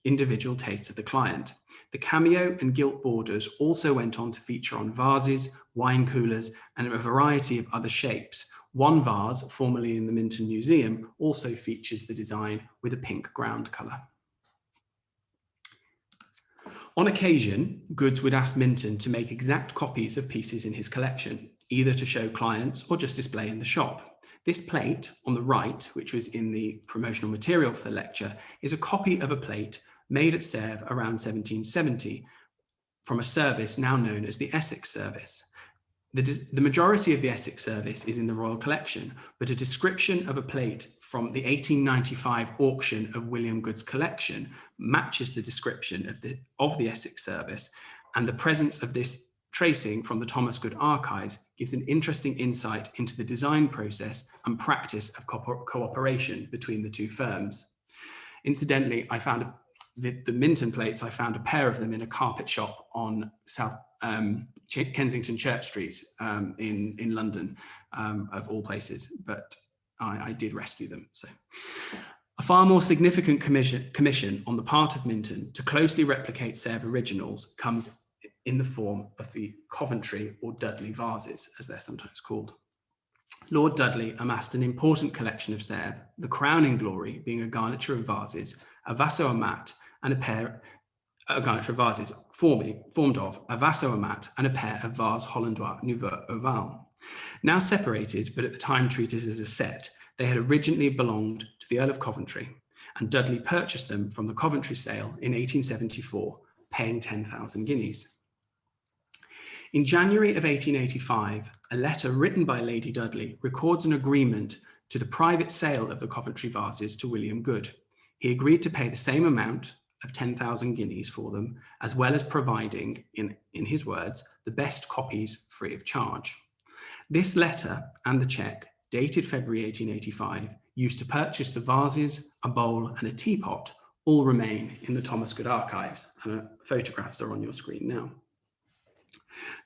individual tastes of the client. The cameo and gilt borders also went on to feature on vases, wine coolers, and a variety of other shapes. One vase, formerly in the Minton Museum, also features the design with a pink ground colour. On occasion, Goodes would ask Minton to make exact copies of pieces in his collection, either to show clients or just display in the shop. This plate on the right, which was in the promotional material for the lecture, is a copy of a plate made at Sèvres around 1770 from a service now known as the Essex service. The majority of the Essex service is in the Royal Collection, but a description of a plate from the 1895 auction of William Goode's collection matches the description of the Essex service, and the presence of this tracing from the Thomas Goode Archives gives an interesting insight into the design process and practice of cooperation between the two firms. Incidentally, I found the Minton plates, I found a pair of them in a carpet shop on South Kensington Church Street in London, of all places, but I did rescue them. So, a far more significant commission on the part of Minton to closely replicate Sèvres originals comes in the form of the Coventry or Dudley vases, as they're sometimes called. Lord Dudley amassed an important collection of Sèvres, the crowning glory being a garniture of vases, a vasseau mat, and a garniture of vases formed of a vasseau mat and a pair of vases hollandois nouveau ovale. Now separated, but at the time treated as a set, they had originally belonged to the Earl of Coventry, and Dudley purchased them from the Coventry sale in 1874, paying 10,000 guineas. In January of 1885, a letter written by Lady Dudley records an agreement to the private sale of the Coventry vases to William Goode. He agreed to pay the same amount of 10,000 guineas for them, as well as providing, in his words, the best copies free of charge. This letter and the cheque, dated February 1885, used to purchase the vases, a bowl and a teapot, all remain in the Thomas Goode Archives, and photographs are on your screen now.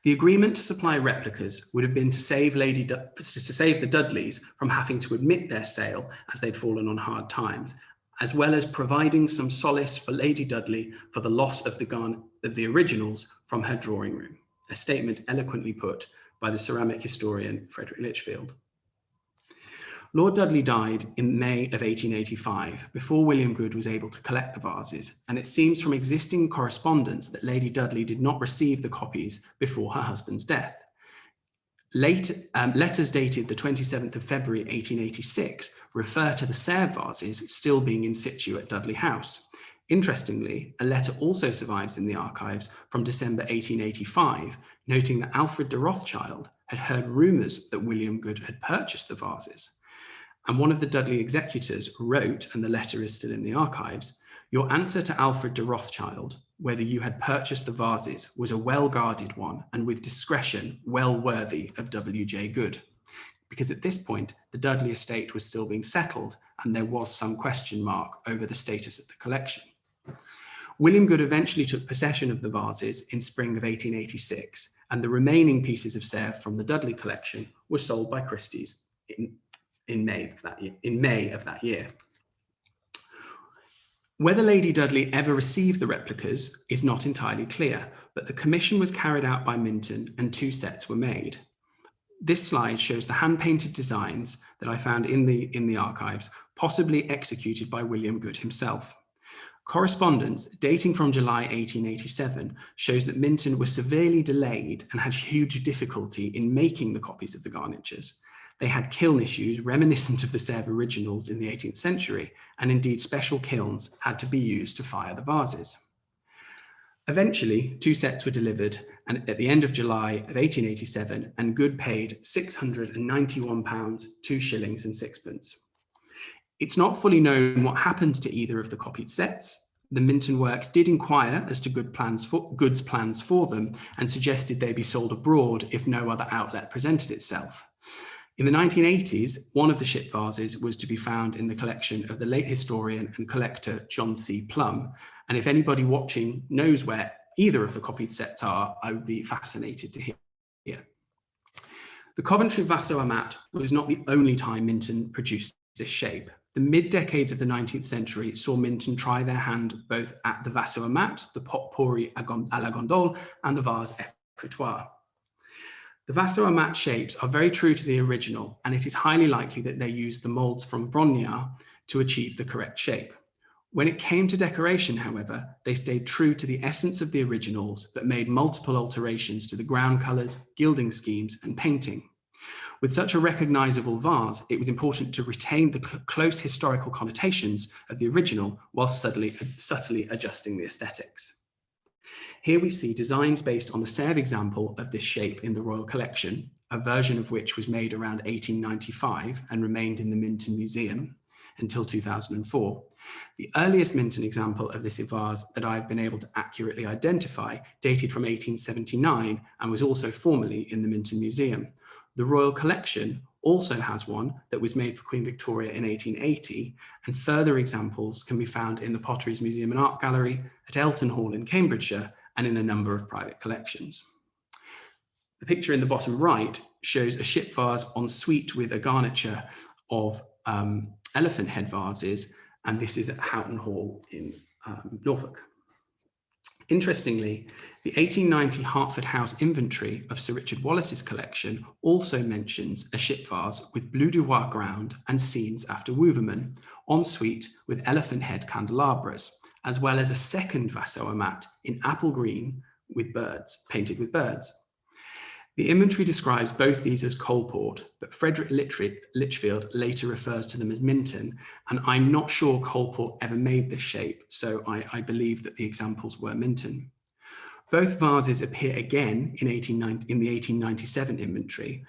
The agreement to supply replicas would have been to save the Dudleys from having to admit their sale as they'd fallen on hard times, as well as providing some solace for Lady Dudley for the loss of the originals from her drawing room, a statement eloquently put by the ceramic historian Frederick Lichfield. Lord Dudley died in May of 1885, before William Goode was able to collect the vases, and it seems from existing correspondence that Lady Dudley did not receive the copies before her husband's death. Letters dated the 27th of February 1886 refer to the Sèvres vases still being in situ at Dudley House. Interestingly, a letter also survives in the archives from December 1885, noting that Alfred de Rothschild had heard rumours that William Goode had purchased the vases. And one of the Dudley executors wrote, and the letter is still in the archives, "Your answer to Alfred de Rothschild, whether you had purchased the vases, was a well-guarded one, and with discretion well worthy of W.J. Goode." Because at this point, the Dudley estate was still being settled, and there was some question mark over the status of the collection. William Goode eventually took possession of the vases in spring of 1886, and the remaining pieces of Sèvres from the Dudley collection were sold by Christie's in May of that year. Whether Lady Dudley ever received the replicas is not entirely clear, but the commission was carried out by Minton and 2 sets were made. This slide shows the hand-painted designs that I found in the archives, possibly executed by William Goode himself. Correspondence dating from July 1887 shows that Minton was severely delayed and had huge difficulty in making the copies of the garnitures. They had kiln issues reminiscent of the Sèvres originals in the 18th century, and indeed special kilns had to be used to fire the vases. Eventually, 2 sets were delivered, and at the end of July of 1887, and Goode paid £691, 2 shillings and 6pence. It's not fully known what happened to either of the copied sets. The Minton works did inquire as to Goode's plans for them and suggested they be sold abroad if no other outlet presented itself. In the 1980s, one of the ship vases was to be found in the collection of the late historian and collector John C. Plum, and if anybody watching knows where either of the copied sets are, I would be fascinated to hear. The Coventry Vasso-Amat was not the only time Minton produced this shape. The mid-decades of the 19th century saw Minton try their hand both at the Vasso-Amat, the pot-pourri à la gondole, and the vase écritoire. The Vasso-Amat shapes are very true to the original, and it is highly likely that they used the molds from Brongniart to achieve the correct shape. When it came to decoration, however, they stayed true to the essence of the originals, but made multiple alterations to the ground colours, gilding schemes, and painting. With such a recognisable vase, it was important to retain the close historical connotations of the original while subtly adjusting the aesthetics. Here we see designs based on the Sèvres example of this shape in the Royal Collection, a version of which was made around 1895 and remained in the Minton Museum until 2004. The earliest Minton example of this vase that I've been able to accurately identify dated from 1879 and was also formerly in the Minton Museum. The Royal Collection also has one that was made for Queen Victoria in 1880, and further examples can be found in the Potteries Museum and Art Gallery, at Elton Hall in Cambridgeshire, and in a number of private collections. The picture in the bottom right shows a ship vase en suite with a garniture of elephant head vases, and this is at Houghton Hall in Norfolk. Interestingly, the 1890 Hertford House inventory of Sir Richard Wallace's collection also mentions a ship vase with Bleu du Roi ground and scenes after Wouverman, en suite with elephant head candelabras, as well as a second Vasso-Amat in apple green with birds, painted with birds. The inventory describes both these as Coalport, but Frederick Lichfield later refers to them as Minton, and I'm not sure Coalport ever made this shape, so I believe that the examples were Minton. Both vases appear again in the 1897 inventory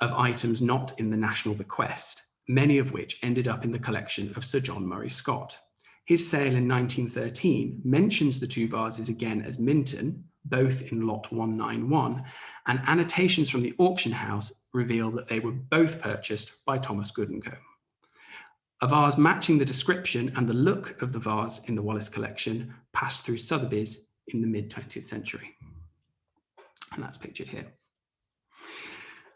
of items not in the national bequest, many of which ended up in the collection of Sir John Murray Scott. His sale in 1913 mentions the two vases again as Minton, both in lot 191, and annotations from the auction house reveal that they were both purchased by Thomas Goode Co. A vase matching the description and the look of the vase in the Wallace collection passed through Sotheby's in the mid-20th century. And that's pictured here.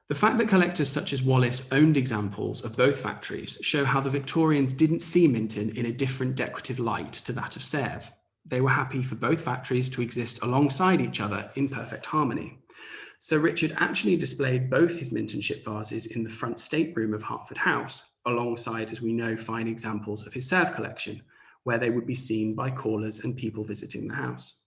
The fact that collectors such as Wallace owned examples of both factories show how the Victorians didn't see Minton in a different decorative light to that of Sèvres. They were happy for both factories to exist alongside each other in perfect harmony. Sir Richard actually displayed both his Minton ship vases in the front stateroom of Hertford House, alongside, as we know, fine examples of his Sèvres collection, where they would be seen by callers and people visiting the house.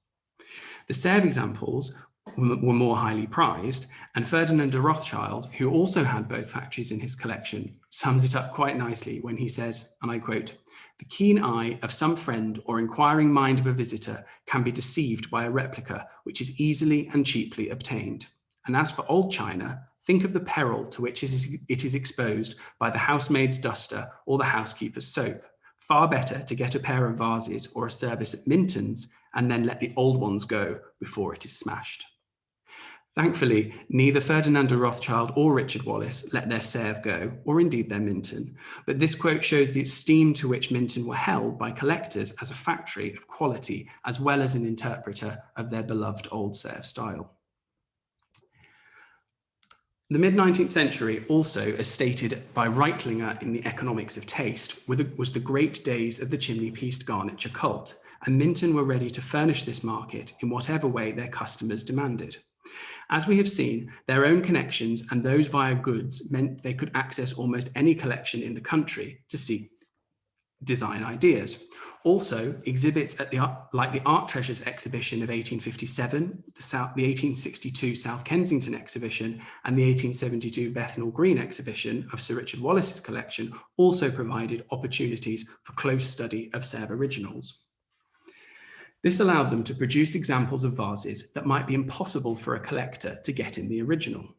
The Sèvres examples were more highly prized, and Ferdinand de Rothschild, who also had both factories in his collection, sums it up quite nicely when he says, and I quote, "The keen eye of some friend or inquiring mind of a visitor can be deceived by a replica which is easily and cheaply obtained. And as for old china, think of the peril to which it is exposed by the housemaid's duster or the housekeeper's soap. Far better to get a pair of vases or a service at Minton's and then let the old ones go before it is smashed." Thankfully, neither Ferdinand de Rothschild or Richard Wallace let their Sèvres go, or indeed their Minton, but this quote shows the esteem to which Minton were held by collectors as a factory of quality, as well as an interpreter of their beloved old Sèvres style. The mid-19th century also, as stated by Reitlinger in the Economics of Taste, was the great days of the chimney-pieced garniture cult, and Minton were ready to furnish this market in whatever way their customers demanded. As we have seen, their own connections and those via goods meant they could access almost any collection in the country to seek design ideas. Also, exhibits at like the Art Treasures exhibition of 1857, the 1862 South Kensington exhibition, and the 1872 Bethnal Green exhibition of Sir Richard Wallace's collection also provided opportunities for close study of Sèvres originals. This allowed them to produce examples of vases that might be impossible for a collector to get in the original.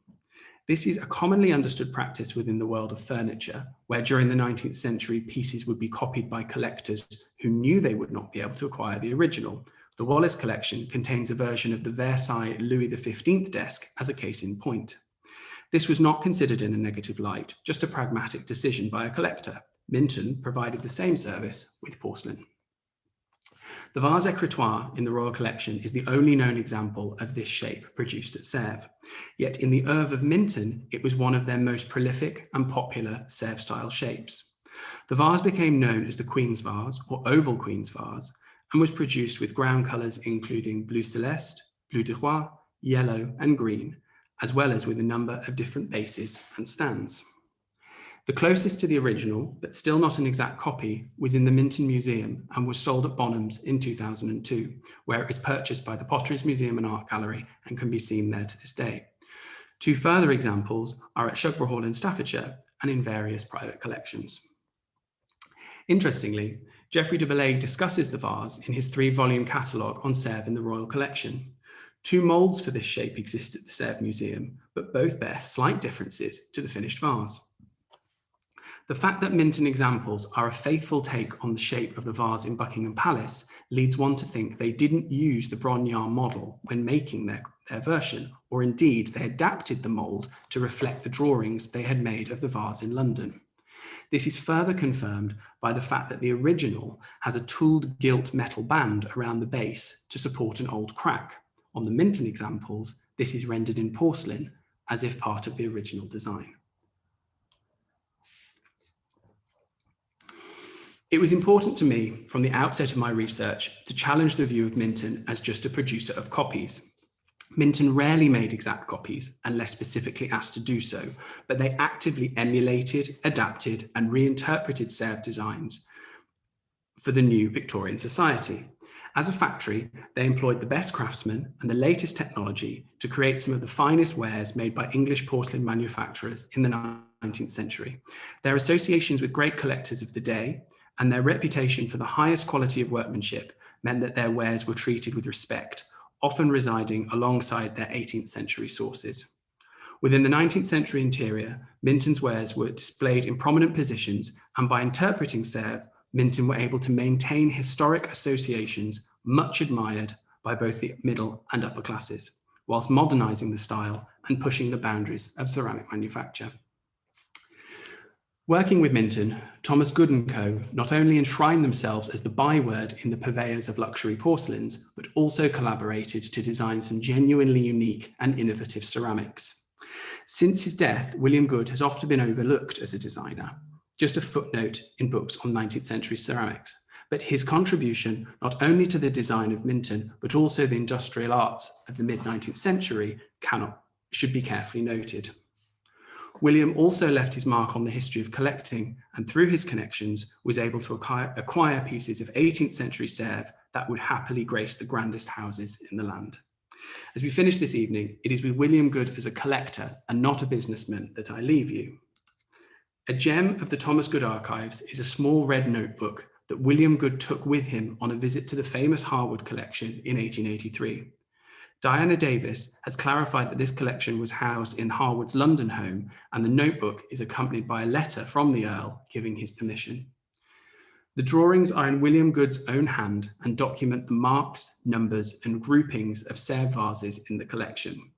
This is a commonly understood practice within the world of furniture, where during the 19th century pieces would be copied by collectors who knew they would not be able to acquire the original. The Wallace collection contains a version of the Versailles Louis XV desk as a case in point. This was not considered in a negative light, just a pragmatic decision by a collector. Minton provided the same service with porcelain. The vase écritoire in the Royal Collection is the only known example of this shape produced at Sèvres. Yet in the oeuvre of Minton, it was one of their most prolific and popular Sèvres-style shapes. The vase became known as the Queen's Vase, or Oval Queen's Vase, and was produced with ground colours including blue celeste, bleu de roi, yellow and green, as well as with a number of different bases and stands. The closest to the original, but still not an exact copy, was in the Minton Museum and was sold at Bonham's in 2002, where it was purchased by the Potteries Museum and Art Gallery and can be seen there to this day. Two further examples are at Shugborough Hall in Staffordshire and in various private collections. Interestingly, Geoffrey de Bellaigue discusses the vase in his 3-volume catalogue on Sèvres in the Royal Collection. 2 moulds for this shape exist at the Sèvres Museum, but both bear slight differences to the finished vase. The fact that Minton examples are a faithful take on the shape of the vase in Buckingham Palace leads one to think they didn't use the Brongniart model when making their version, or indeed they adapted the mould to reflect the drawings they had made of the vase in London. This is further confirmed by the fact that the original has a tooled gilt metal band around the base to support an old crack. On the Minton examples, this is rendered in porcelain as if part of the original design. It was important to me from the outset of my research to challenge the view of Minton as just a producer of copies. Minton rarely made exact copies unless specifically asked to do so, but they actively emulated, adapted, and reinterpreted Sèvres designs for the new Victorian society. As a factory, they employed the best craftsmen and the latest technology to create some of the finest wares made by English porcelain manufacturers in the 19th century. Their associations with great collectors of the day and their reputation for the highest quality of workmanship meant that their wares were treated with respect, often residing alongside their 18th century sources. Within the 19th century interior, Minton's wares were displayed in prominent positions, and by interpreting Sèvres, Minton were able to maintain historic associations much admired by both the middle and upper classes, whilst modernising the style and pushing the boundaries of ceramic manufacture. Working with Minton, Thomas Goode Co not only enshrined themselves as the byword in the purveyors of luxury porcelains, but also collaborated to design some genuinely unique and innovative ceramics. Since his death, William Goode has often been overlooked as a designer, just a footnote in books on 19th century ceramics. But his contribution, not only to the design of Minton, but also the industrial arts of the mid-19th century, should be carefully noted. William also left his mark on the history of collecting, and through his connections was able to acquire pieces of 18th century Sèvres that would happily grace the grandest houses in the land. As we finish this evening, it is with William Goode as a collector and not a businessman that I leave you. A gem of the Thomas Goode Archives is a small red notebook that William Goode took with him on a visit to the famous Harwood collection in 1883. Diana Davis has clarified that this collection was housed in Harwood's London home, and the notebook is accompanied by a letter from the Earl giving his permission. The drawings are in William Goode's own hand and document the marks, numbers, and groupings of Sèvres vases in the collection.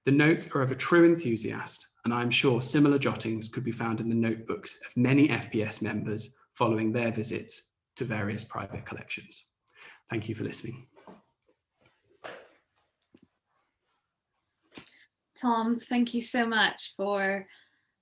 The notes are of a true enthusiast, and I am sure similar jottings could be found in the notebooks of many FPS members following their visits to various private collections. Thank you for listening. Tom, thank you so much for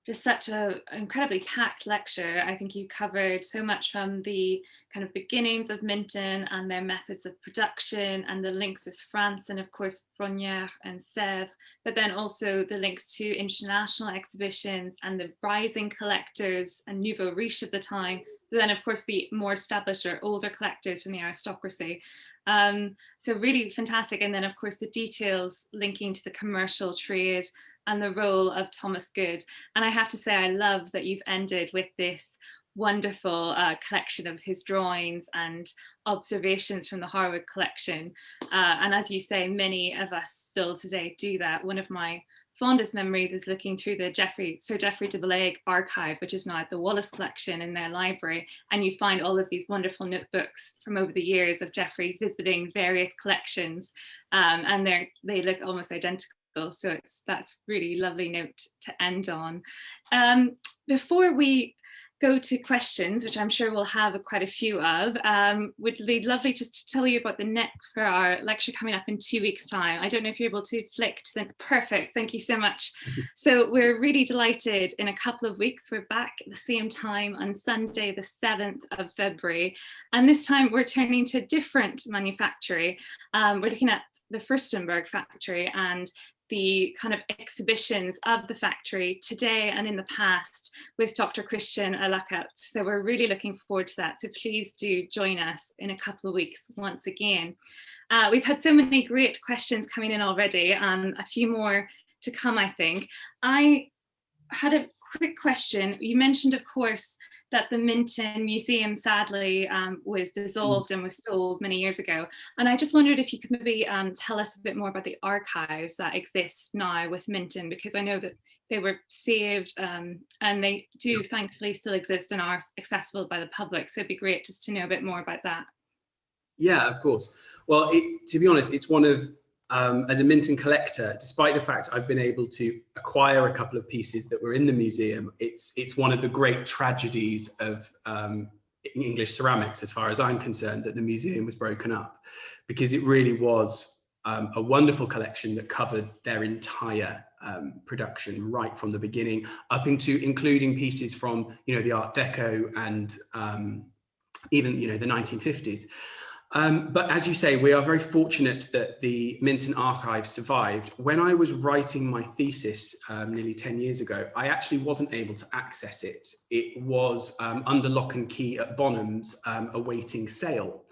just such an incredibly packed lecture. I think you covered so much from the kind of beginnings of Minton and their methods of production and the links with France and of course Brongniart and Sèvres, but then also the links to international exhibitions and the rising collectors and nouveau riche of the time, but then of course the more established or older collectors from the aristocracy. So really fantastic. And then of course the details linking to the commercial trade and the role of Thomas Goode. And I have to say, I love that you've ended with this wonderful collection of his drawings and observations from the Harwood collection. And as you say, many of us still today do that. One of my fondest memories is looking through the Sir Geoffrey de Bellaig archive, which is now at the Wallace collection in their library, and you find all of these wonderful notebooks from over the years of Geoffrey visiting various collections, and they look almost identical. So that's really lovely note to end on. Before we go to questions, which I'm sure we'll have quite a few of, would be lovely just to tell you about the next for our lecture coming up in 2 weeks' time. I don't know if you're able to flick to the perfect, thank you so much. So we're really delighted. In a couple of weeks, we're back at the same time on Sunday, the 7th of February. And this time we're turning to a different manufactory. We're looking at the Fürstenberg factory and the kind of exhibitions of the factory today and in the past with Dr. Christian Alakat. So we're really looking forward to that. So please do join us in a couple of weeks once again. We've had so many great questions coming in already, a few more to come, I think. I had a quick question. You mentioned, of course, that the Minton Museum sadly was dissolved and was sold many years ago. And I just wondered if you could maybe tell us a bit more about the archives that exist now with Minton, because I know that they were saved and they do thankfully still exist and are accessible by the public. So it'd be great just to know a bit more about that. Yeah, of course. Well, to be honest, it's one of, as a Minton collector, despite the fact I've been able to acquire a couple of pieces that were in the museum, it's one of the great tragedies of English ceramics, as far as I'm concerned, that the museum was broken up, because it really was a wonderful collection that covered their entire production right from the beginning up into including pieces from, the Art Deco and even, the 1950s. But as you say, we are very fortunate that the Minton archive survived. When I was writing my thesis nearly 10 years ago, I actually wasn't able to access it. It was under lock and key at Bonham's awaiting sale.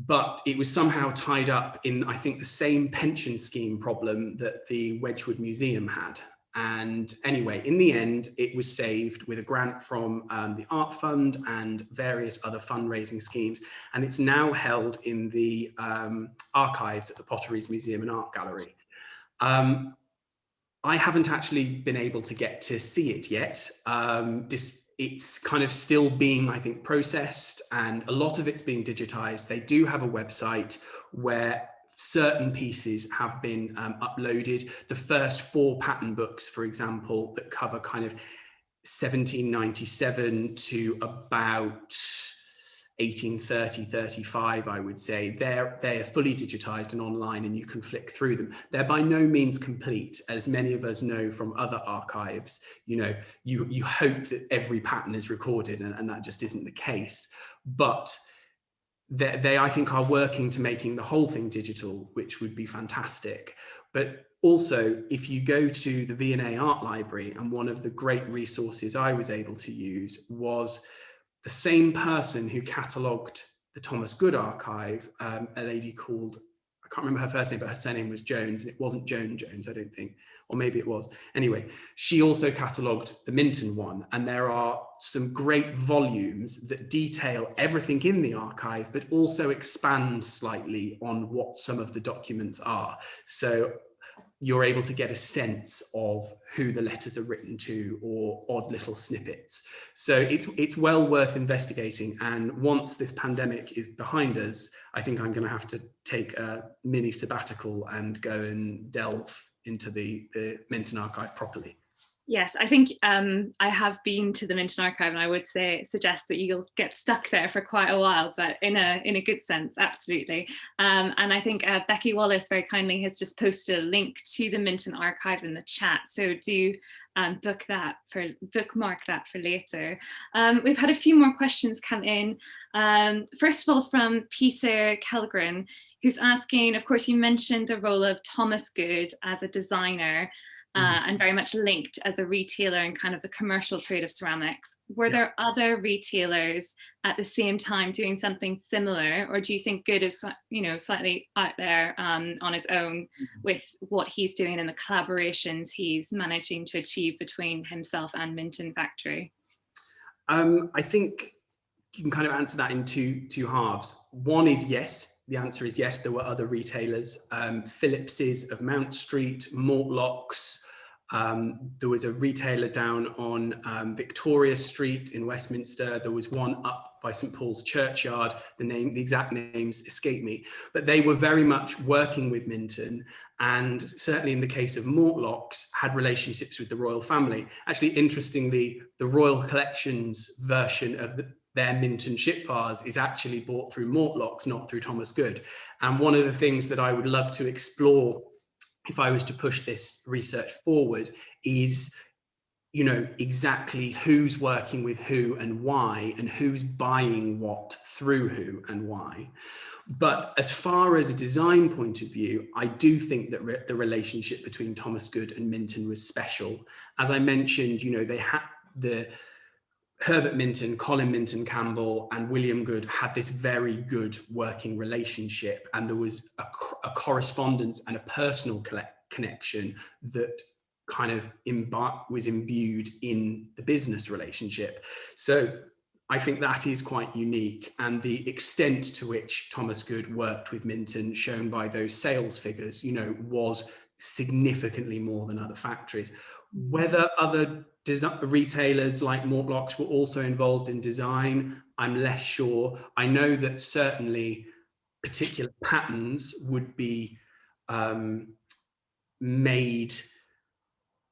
But it was somehow tied up in, I think, the same pension scheme problem that the Wedgwood Museum had. And anyway, in the end, it was saved with a grant from the Art Fund and various other fundraising schemes. And it's now held in the archives at the Potteries Museum and Art Gallery. I haven't actually been able to get to see it yet. It's kind of still being, I think, processed, and a lot of it's being digitized. They do have a website where certain pieces have been uploaded. The first 4 pattern books, for example, that cover kind of 1797 to about 1830, 35, I would say, they're fully digitized and online, and you can flick through them. They're by no means complete, as many of us know from other archives. You know, you hope that every pattern is recorded, and that just isn't the case. But they, I think, are working to making the whole thing digital, which would be fantastic. But also, if you go to the V&A Art Library, and one of the great resources I was able to use was the same person who catalogued the Thomas Goode archive, a lady called, I can't remember her first name, but her surname was Jones, and it wasn't Joan Jones, I don't think, or maybe it was. Anyway, she also catalogued the Minton one, and there are some great volumes that detail everything in the archive, but also expand slightly on what some of the documents are. So you're able to get a sense of who the letters are written to, or odd little snippets. So it's well worth investigating. And once this pandemic is behind us, I think I'm going to have to take a mini sabbatical and go and delve into the Minton archive properly. Yes, I think I have been to the Minton archive, and I would suggest that you'll get stuck there for quite a while, but in a good sense, absolutely. And I think Becky Wallace very kindly has just posted a link to the Minton archive in the chat, so do bookmark that for later. We've had a few more questions come in. First of all, from Peter Kellgren, who's asking, of course, you mentioned the role of Thomas Goode as a designer, and very much linked as a retailer in kind of the commercial trade of ceramics. Were there other retailers at the same time doing something similar, or do you think Goode is, you know, slightly out there on his own with what he's doing and the collaborations he's managing to achieve between himself and Minton Factory? I think you can kind of answer that in two halves. One is yes. The answer is yes, there were other retailers. Phillips's of Mount Street, Mortlocks. There was a retailer down on Victoria Street in Westminster. There was one up by St Paul's Churchyard. The exact names escape me, but they were very much working with Minton, and certainly in the case of Mortlocks, had relationships with the royal family. Actually, interestingly, the Royal Collections version of their Minton ship vase is actually bought through Mortlocks, not through Thomas Goode. And one of the things that I would love to explore if I was to push this research forward is, you know, exactly who's working with who and why, and who's buying what through who and why. But as far as a design point of view, I do think that the relationship between Thomas Goode and Minton was special. As I mentioned, you know, they had Herbert Minton, Colin Minton Campbell, and William Goode had this very good working relationship, and there was a correspondence and a personal connection that kind of was imbued in the business relationship. So I think that is quite unique, and the extent to which Thomas Goode worked with Minton, shown by those sales figures, you know, was significantly more than other factories. Whether other retailers like Mortlocks were also involved in design, I'm less sure. I know that certainly particular patterns would be made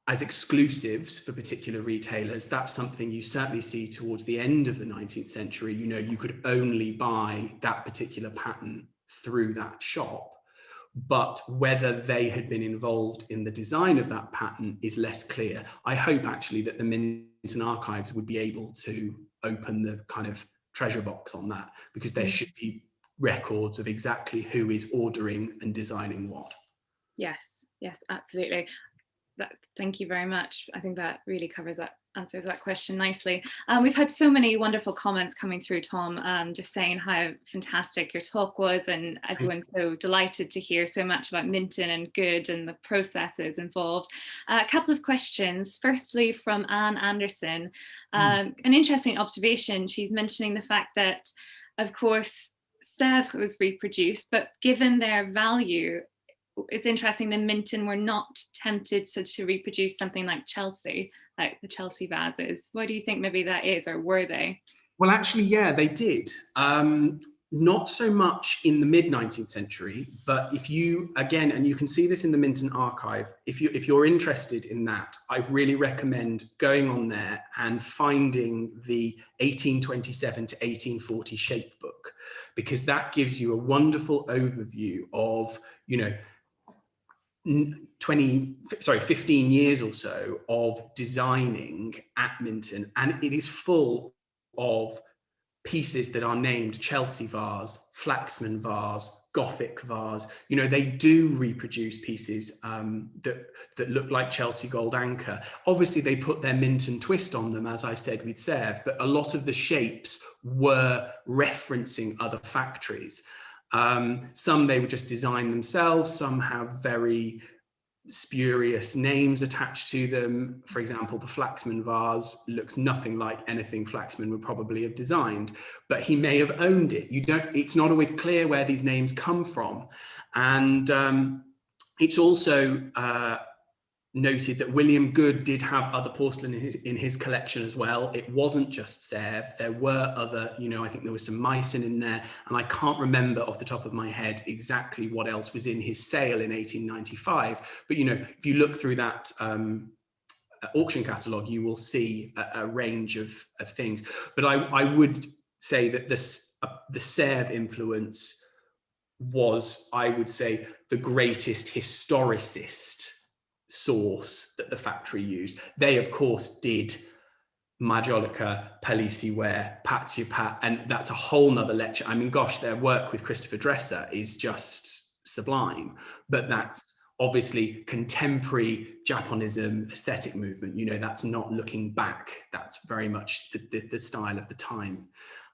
as exclusives for particular retailers. That's something you certainly see towards the end of the 19th century. You know, you could only buy that particular pattern through that shop. But whether they had been involved in the design of that pattern is less clear. I hope actually that the Minton archives would be able to open the kind of treasure box on that, because there should be records of exactly who is ordering and designing what. Yes, yes, absolutely. Thank you very much. I think that really covers that answers that question nicely. We've had so many wonderful comments coming through, Tom, just saying how fantastic your talk was, and everyone's so delighted to hear so much about Minton and Goode and the processes involved. A couple of questions. Firstly, from Anne Anderson, an interesting observation. She's mentioning the fact that, of course, Sèvres was reproduced, but given their value, it's interesting that Minton were not tempted to reproduce something like Chelsea, like the Chelsea vases. Why do you think maybe that is, or were they? Well, actually, yeah, they did. Not so much in the mid-19th century, but if you, again, and you can see this in the Minton archive, if you're interested in that, I really recommend going on there and finding the 1827 to 1840 shape book, because that gives you a wonderful overview of, 15 years or so of designing at Minton, and it is full of pieces that are named Chelsea vase, Flaxman vase, Gothic vase. They do reproduce pieces that look like Chelsea gold anchor. Obviously, they put their Minton twist on them, as I said with Sèvres, but a lot of the shapes were referencing other factories. Some they would just design themselves, some have very spurious names attached to them. For example, the Flaxman vase looks nothing like anything Flaxman would probably have designed, but he may have owned it. It's not always clear where these names come from. And it's also noted that William Goode did have other porcelain in his collection as well. It wasn't just Sèvres. There were other, I think there was some Meissen in there, and I can't remember off the top of my head exactly what else was in his sale in 1895. But, if you look through that auction catalogue, you will see a range of things. But I would say that the Sèvres influence was, I would say, the greatest historicist source that the factory used. They, of course, did Majolica, Palissy ware, Patsiopat, and that's a whole nother lecture. I mean, gosh, their work with Christopher Dresser is just sublime, but that's obviously contemporary Japonism aesthetic movement. That's not looking back. That's very much the style of the time.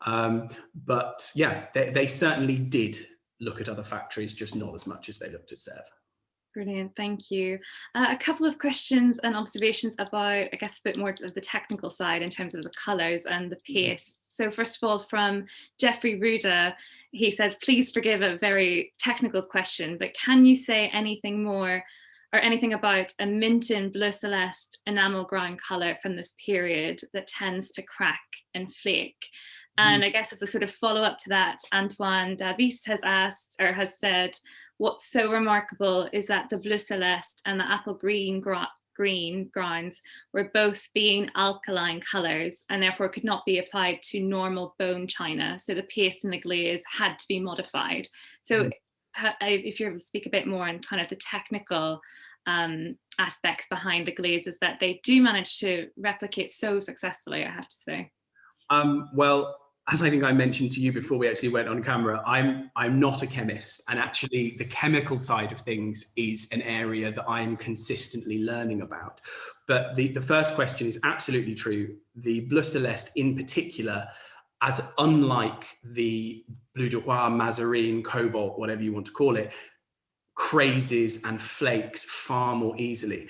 But yeah, they certainly did look at other factories, just not as much as they looked at Sèvres. Brilliant, thank you. A couple of questions and observations about, I guess, a bit more of the technical side in terms of the colours and the paste. So first of all, from Jeffrey Ruda, he says, please forgive a very technical question, but can you say anything more or anything about a Minton Bleu Celeste enamel ground colour from this period that tends to crack and flake? And I guess as a sort of follow-up to that, Antoine Davis has asked, or has said, what's so remarkable is that the Bleu Celeste and the apple green grounds were both being alkaline colours and therefore could not be applied to normal bone china. So the paste and the glaze had to be modified. So if you speak a bit more on kind of the technical aspects behind the glazes that they do manage to replicate so successfully, I have to say. Well, as I think I mentioned to you before we actually went on camera, I'm not a chemist, and actually the chemical side of things is an area that I'm consistently learning about. But the first question is absolutely true. The Bleu Celeste in particular, as unlike the Bleu de Roi, Mazarine, Cobalt, whatever you want to call it, crazes and flakes far more easily.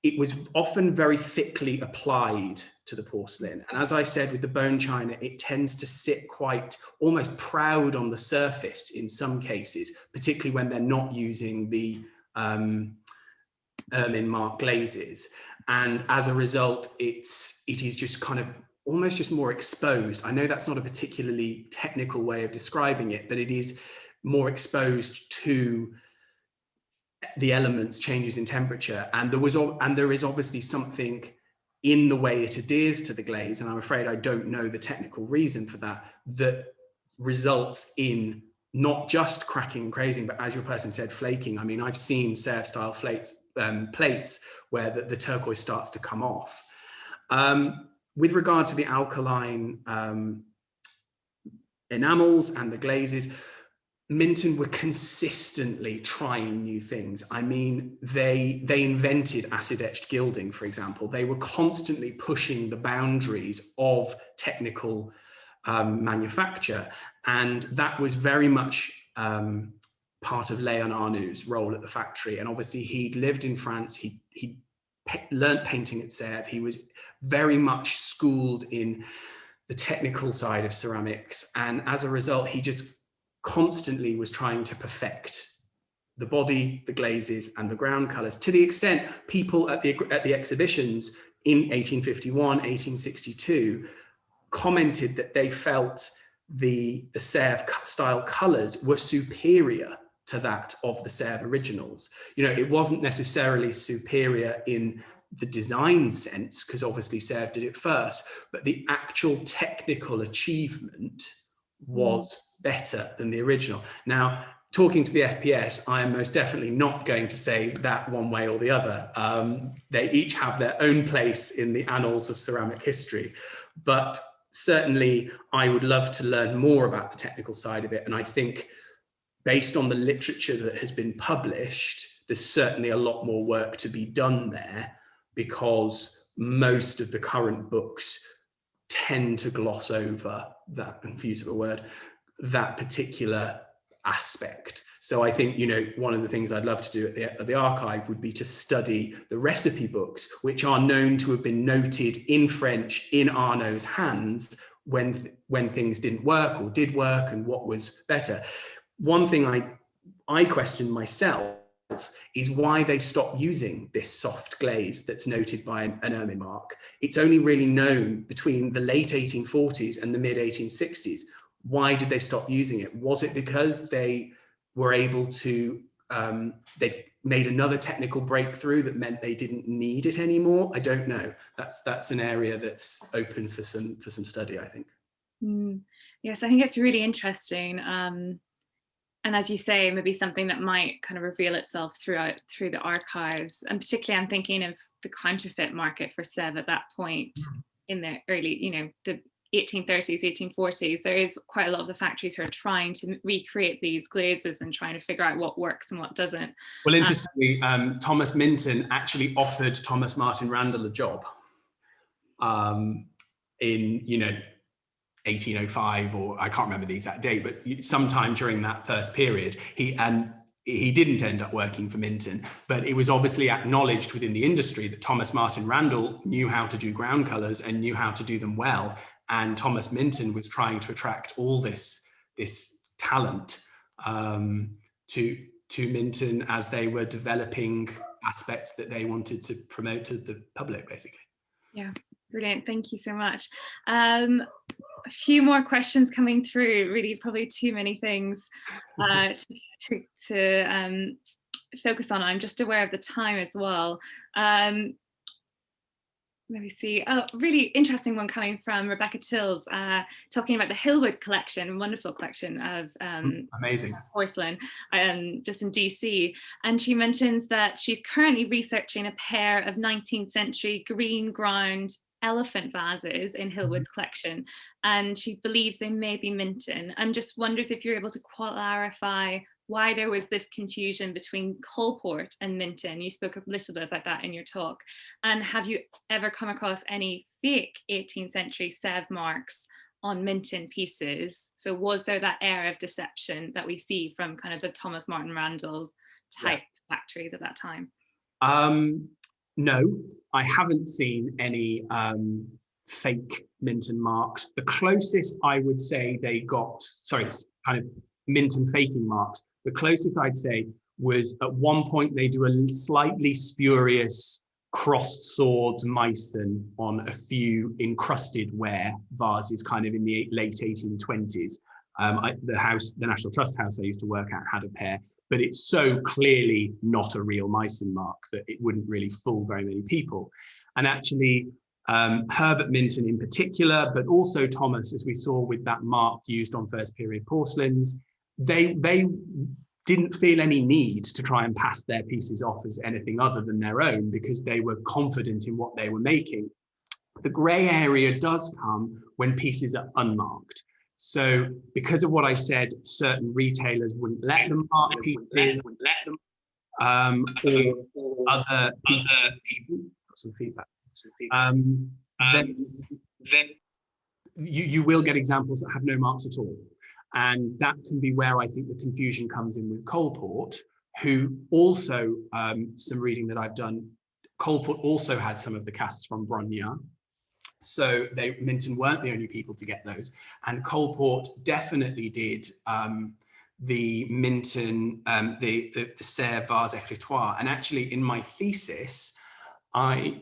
It was often very thickly applied to the porcelain. And as I said, with the bone china, it tends to sit quite almost proud on the surface in some cases, particularly when they're not using the ermine mark glazes. And as a result, it is just kind of almost just more exposed. I know that's not a particularly technical way of describing it, but it is more exposed to the elements, changes in temperature, and there is obviously something in the way it adheres to the glaze, and I'm afraid I don't know the technical reason for that, that results in not just cracking and crazing, but as your person said, flaking. I mean, I've seen Sèvres style plates where the turquoise starts to come off. With regard to the alkaline enamels and the glazes, Minton were consistently trying new things. I mean, they invented acid etched gilding, for example. They were constantly pushing the boundaries of technical manufacture, and that was very much part of Léon Arnoux's role at the factory. And obviously, he'd lived in France. He learned painting at Sèvres. He was very much schooled in the technical side of ceramics, and as a result, he just constantly was trying to perfect the body, the glazes, and the ground colors, to the extent people at the exhibitions in 1851, 1862 commented that they felt the Sèvres style colors were superior to that of the Sèvres originals. You know, it wasn't necessarily superior in the design sense, because obviously Sèvres did it first, but the actual technical achievement was better than the original. Now, talking to the FPS, I am most definitely not going to say that one way or the other. They each have their own place in the annals of ceramic history, but certainly I would love to learn more about the technical side of it. And I think based on the literature that has been published, there's certainly a lot more work to be done there, because most of the current books tend to gloss over that, and for use of a word, that particular aspect. So I think, you know, one of the things I'd love to do at the archive would be to study the recipe books, which are known to have been noted in French in Arnaud's hands when things didn't work or did work, and what was better. One thing I question myself is why they stopped using this soft glaze that's noted by an ermine mark. It's only really known between the late 1840s and the mid 1860s. Why did they stop using it? Was it because they were able to, they made another technical breakthrough that meant they didn't need it anymore? I don't know. That's an area that's open for some study, I think. Yes, I think it's really interesting. And as you say, maybe something that might kind of reveal itself through the archives. And particularly I'm thinking of the counterfeit market for Sèvres at that point in the early, you know, the 1830s, 1840s. There is quite a lot of the factories who are trying to recreate these glazes and trying to figure out what works and what doesn't. Well, interestingly, Thomas Minton actually offered Thomas Martin Randall a job in, you know, 1805, or I can't remember the exact date, but sometime during that first period, he didn't end up working for Minton, but it was obviously acknowledged within the industry that Thomas Martin Randall knew how to do ground colors and knew how to do them well. And Thomas Minton was trying to attract all this talent to Minton as they were developing aspects that they wanted to promote to the public, basically. Yeah, brilliant. Thank you so much. A few more questions coming through, really probably too many things to focus on. I'm just aware of the time as well. Let me see. Oh, really interesting one coming from Rebecca Tills, talking about the Hillwood collection, wonderful collection of amazing porcelain, just in DC. And she mentions that she's currently researching a pair of 19th century green ground elephant vases in Hillwood's collection, and she believes they may be Minton, and just wonders if you're able to clarify why there was this confusion between Colport and Minton. You spoke a little bit about that in your talk. And have you ever come across any fake 18th century Sèvres marks on Minton pieces? So was there that air of deception that we see from kind of the Thomas Martin Randall's type factories at that time? No, I haven't seen any fake Minton marks. The closest I would say they got, kind of Minton faking marks. The closest I'd say was at one point they do a slightly spurious crossed swords Meissen on a few encrusted ware vases, kind of in the late 1820s. The National Trust House I used to work at had a pair, but it's so clearly not a real Meissen mark that it wouldn't really fool very many people. And actually, Herbert Minton in particular, but also Thomas, as we saw with that mark used on first period porcelains, they didn't feel any need to try and pass their pieces off as anything other than their own, because they were confident in what they were making. The grey area does come when pieces are unmarked. So because of what I said, certain retailers wouldn't let them mark pieces, or other people. Got some feedback. Then you will get examples that have no marks at all. And that can be where I think the confusion comes in with Coalport, who also, some reading that I've done, Coalport also had some of the casts from Bronya. So Minton weren't the only people to get those. And Coalport definitely did the Minton, the Sèvres vase écritoire. And actually in my thesis, I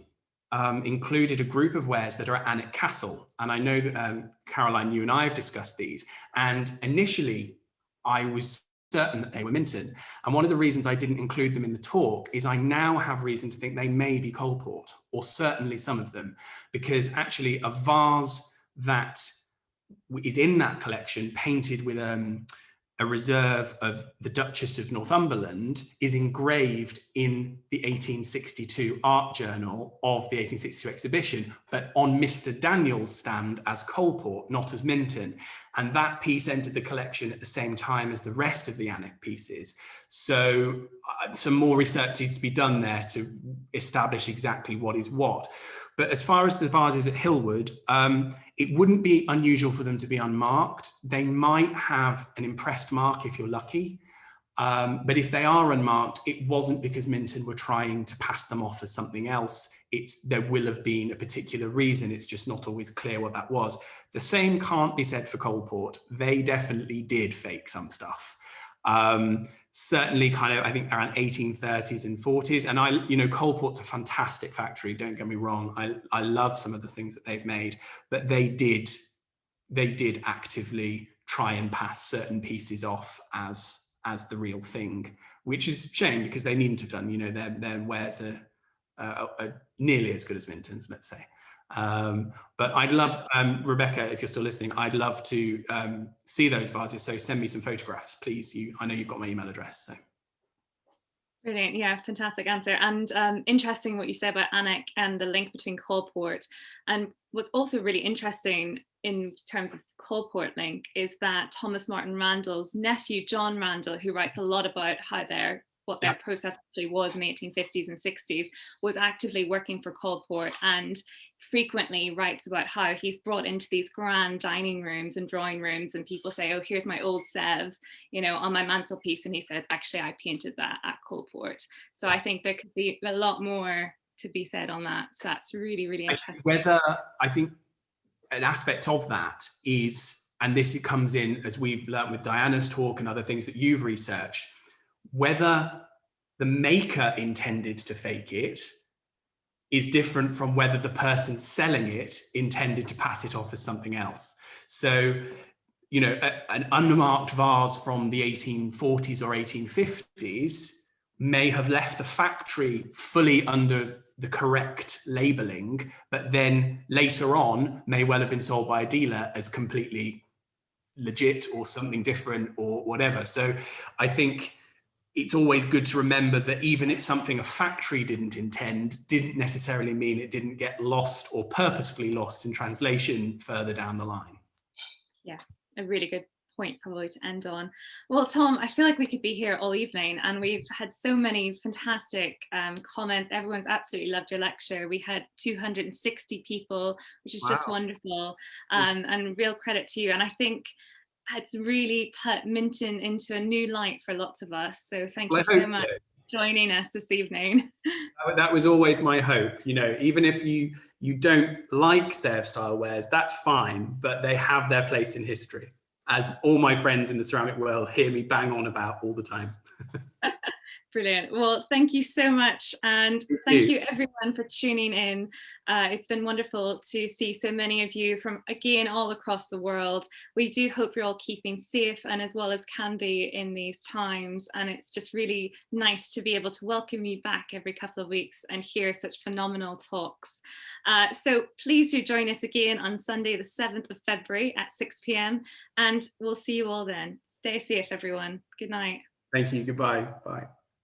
included a group of wares that are at Assiette Castle. And I know that, Caroline, you and I have discussed these. And initially, I was certain that they were Minton. And one of the reasons I didn't include them in the talk is I now have reason to think they may be Coalport, or certainly some of them, because actually a vase that is in that collection, painted with a reserve of the Duchess of Northumberland, is engraved in the 1862 art journal of the 1862 exhibition, but on Mr. Daniel's stand as Coalport, not as Minton. And that piece entered the collection at the same time as the rest of the Assiette pieces. So some more research needs to be done there to establish exactly what is what. But as far as the vases at Hillwood, it wouldn't be unusual for them to be unmarked. They might have an impressed mark if you're lucky. But if they are unmarked, it wasn't because Minton were trying to pass them off as something else. There will have been a particular reason. It's just not always clear what that was. The same can't be said for Coalport. They definitely did fake some stuff. Certainly kind of, I think around 1830s and 40s. And Coalport's a fantastic factory, don't get me wrong. I love some of the things that they've made, but they did actively try and pass certain pieces off as the real thing, which is a shame because they needn't have done. Their wares are nearly as good as Minton's, let's say. But I'd love, Rebecca, if you're still listening, I'd love to see those vases. So send me some photographs, please. I know you've got my email address. So. Brilliant. Yeah, fantastic answer. And interesting what you said about Assiette and the link between Coalport. And what's also really interesting in terms of the Coalport link is that Thomas Martin Randall's nephew, John Randall, who writes a lot about what their process actually was in the 1850s and 60s, was actively working for Coalport and frequently writes about how he's brought into these grand dining rooms and drawing rooms and people say, oh, here's my old Sèvres, on my mantelpiece. And he says, actually, I painted that at Coalport. So I think there could be a lot more to be said on that. So that's really, really interesting. I think an aspect of that is, and it comes in as we've learned with Diana's talk and other things that you've researched, whether the maker intended to fake it is different from whether the person selling it intended to pass it off as something else. So, an unmarked vase from the 1840s or 1850s may have left the factory fully under the correct labeling, but then later on may well have been sold by a dealer as completely legit or something different or whatever. So I think it's always good to remember that even if something a factory didn't intend, didn't necessarily mean it didn't get lost or purposefully lost in translation further down the line. Yeah, a really good point probably to end on. Well, Tom, I feel like we could be here all evening and we've had so many fantastic comments. Everyone's absolutely loved your lecture. We had 260 people, which is just wonderful, and real credit to you. And I think it's really put Minton into a new light for lots of us. So thank you so much for joining us this evening. That was always my hope. Even if you don't like Sèvres style wares, that's fine, but they have their place in history, as all my friends in the ceramic world hear me bang on about all the time. Brilliant. Well, thank you so much. And thank you everyone for tuning in. It's been wonderful to see so many of you from, again, all across the world. We do hope you're all keeping safe and as well as can be in these times. And it's just really nice to be able to welcome you back every couple of weeks and hear such phenomenal talks. So please do join us again on Sunday, the 7th of February at 6 p.m. And we'll see you all then. Stay safe, everyone. Good night. Thank you. Goodbye. Bye.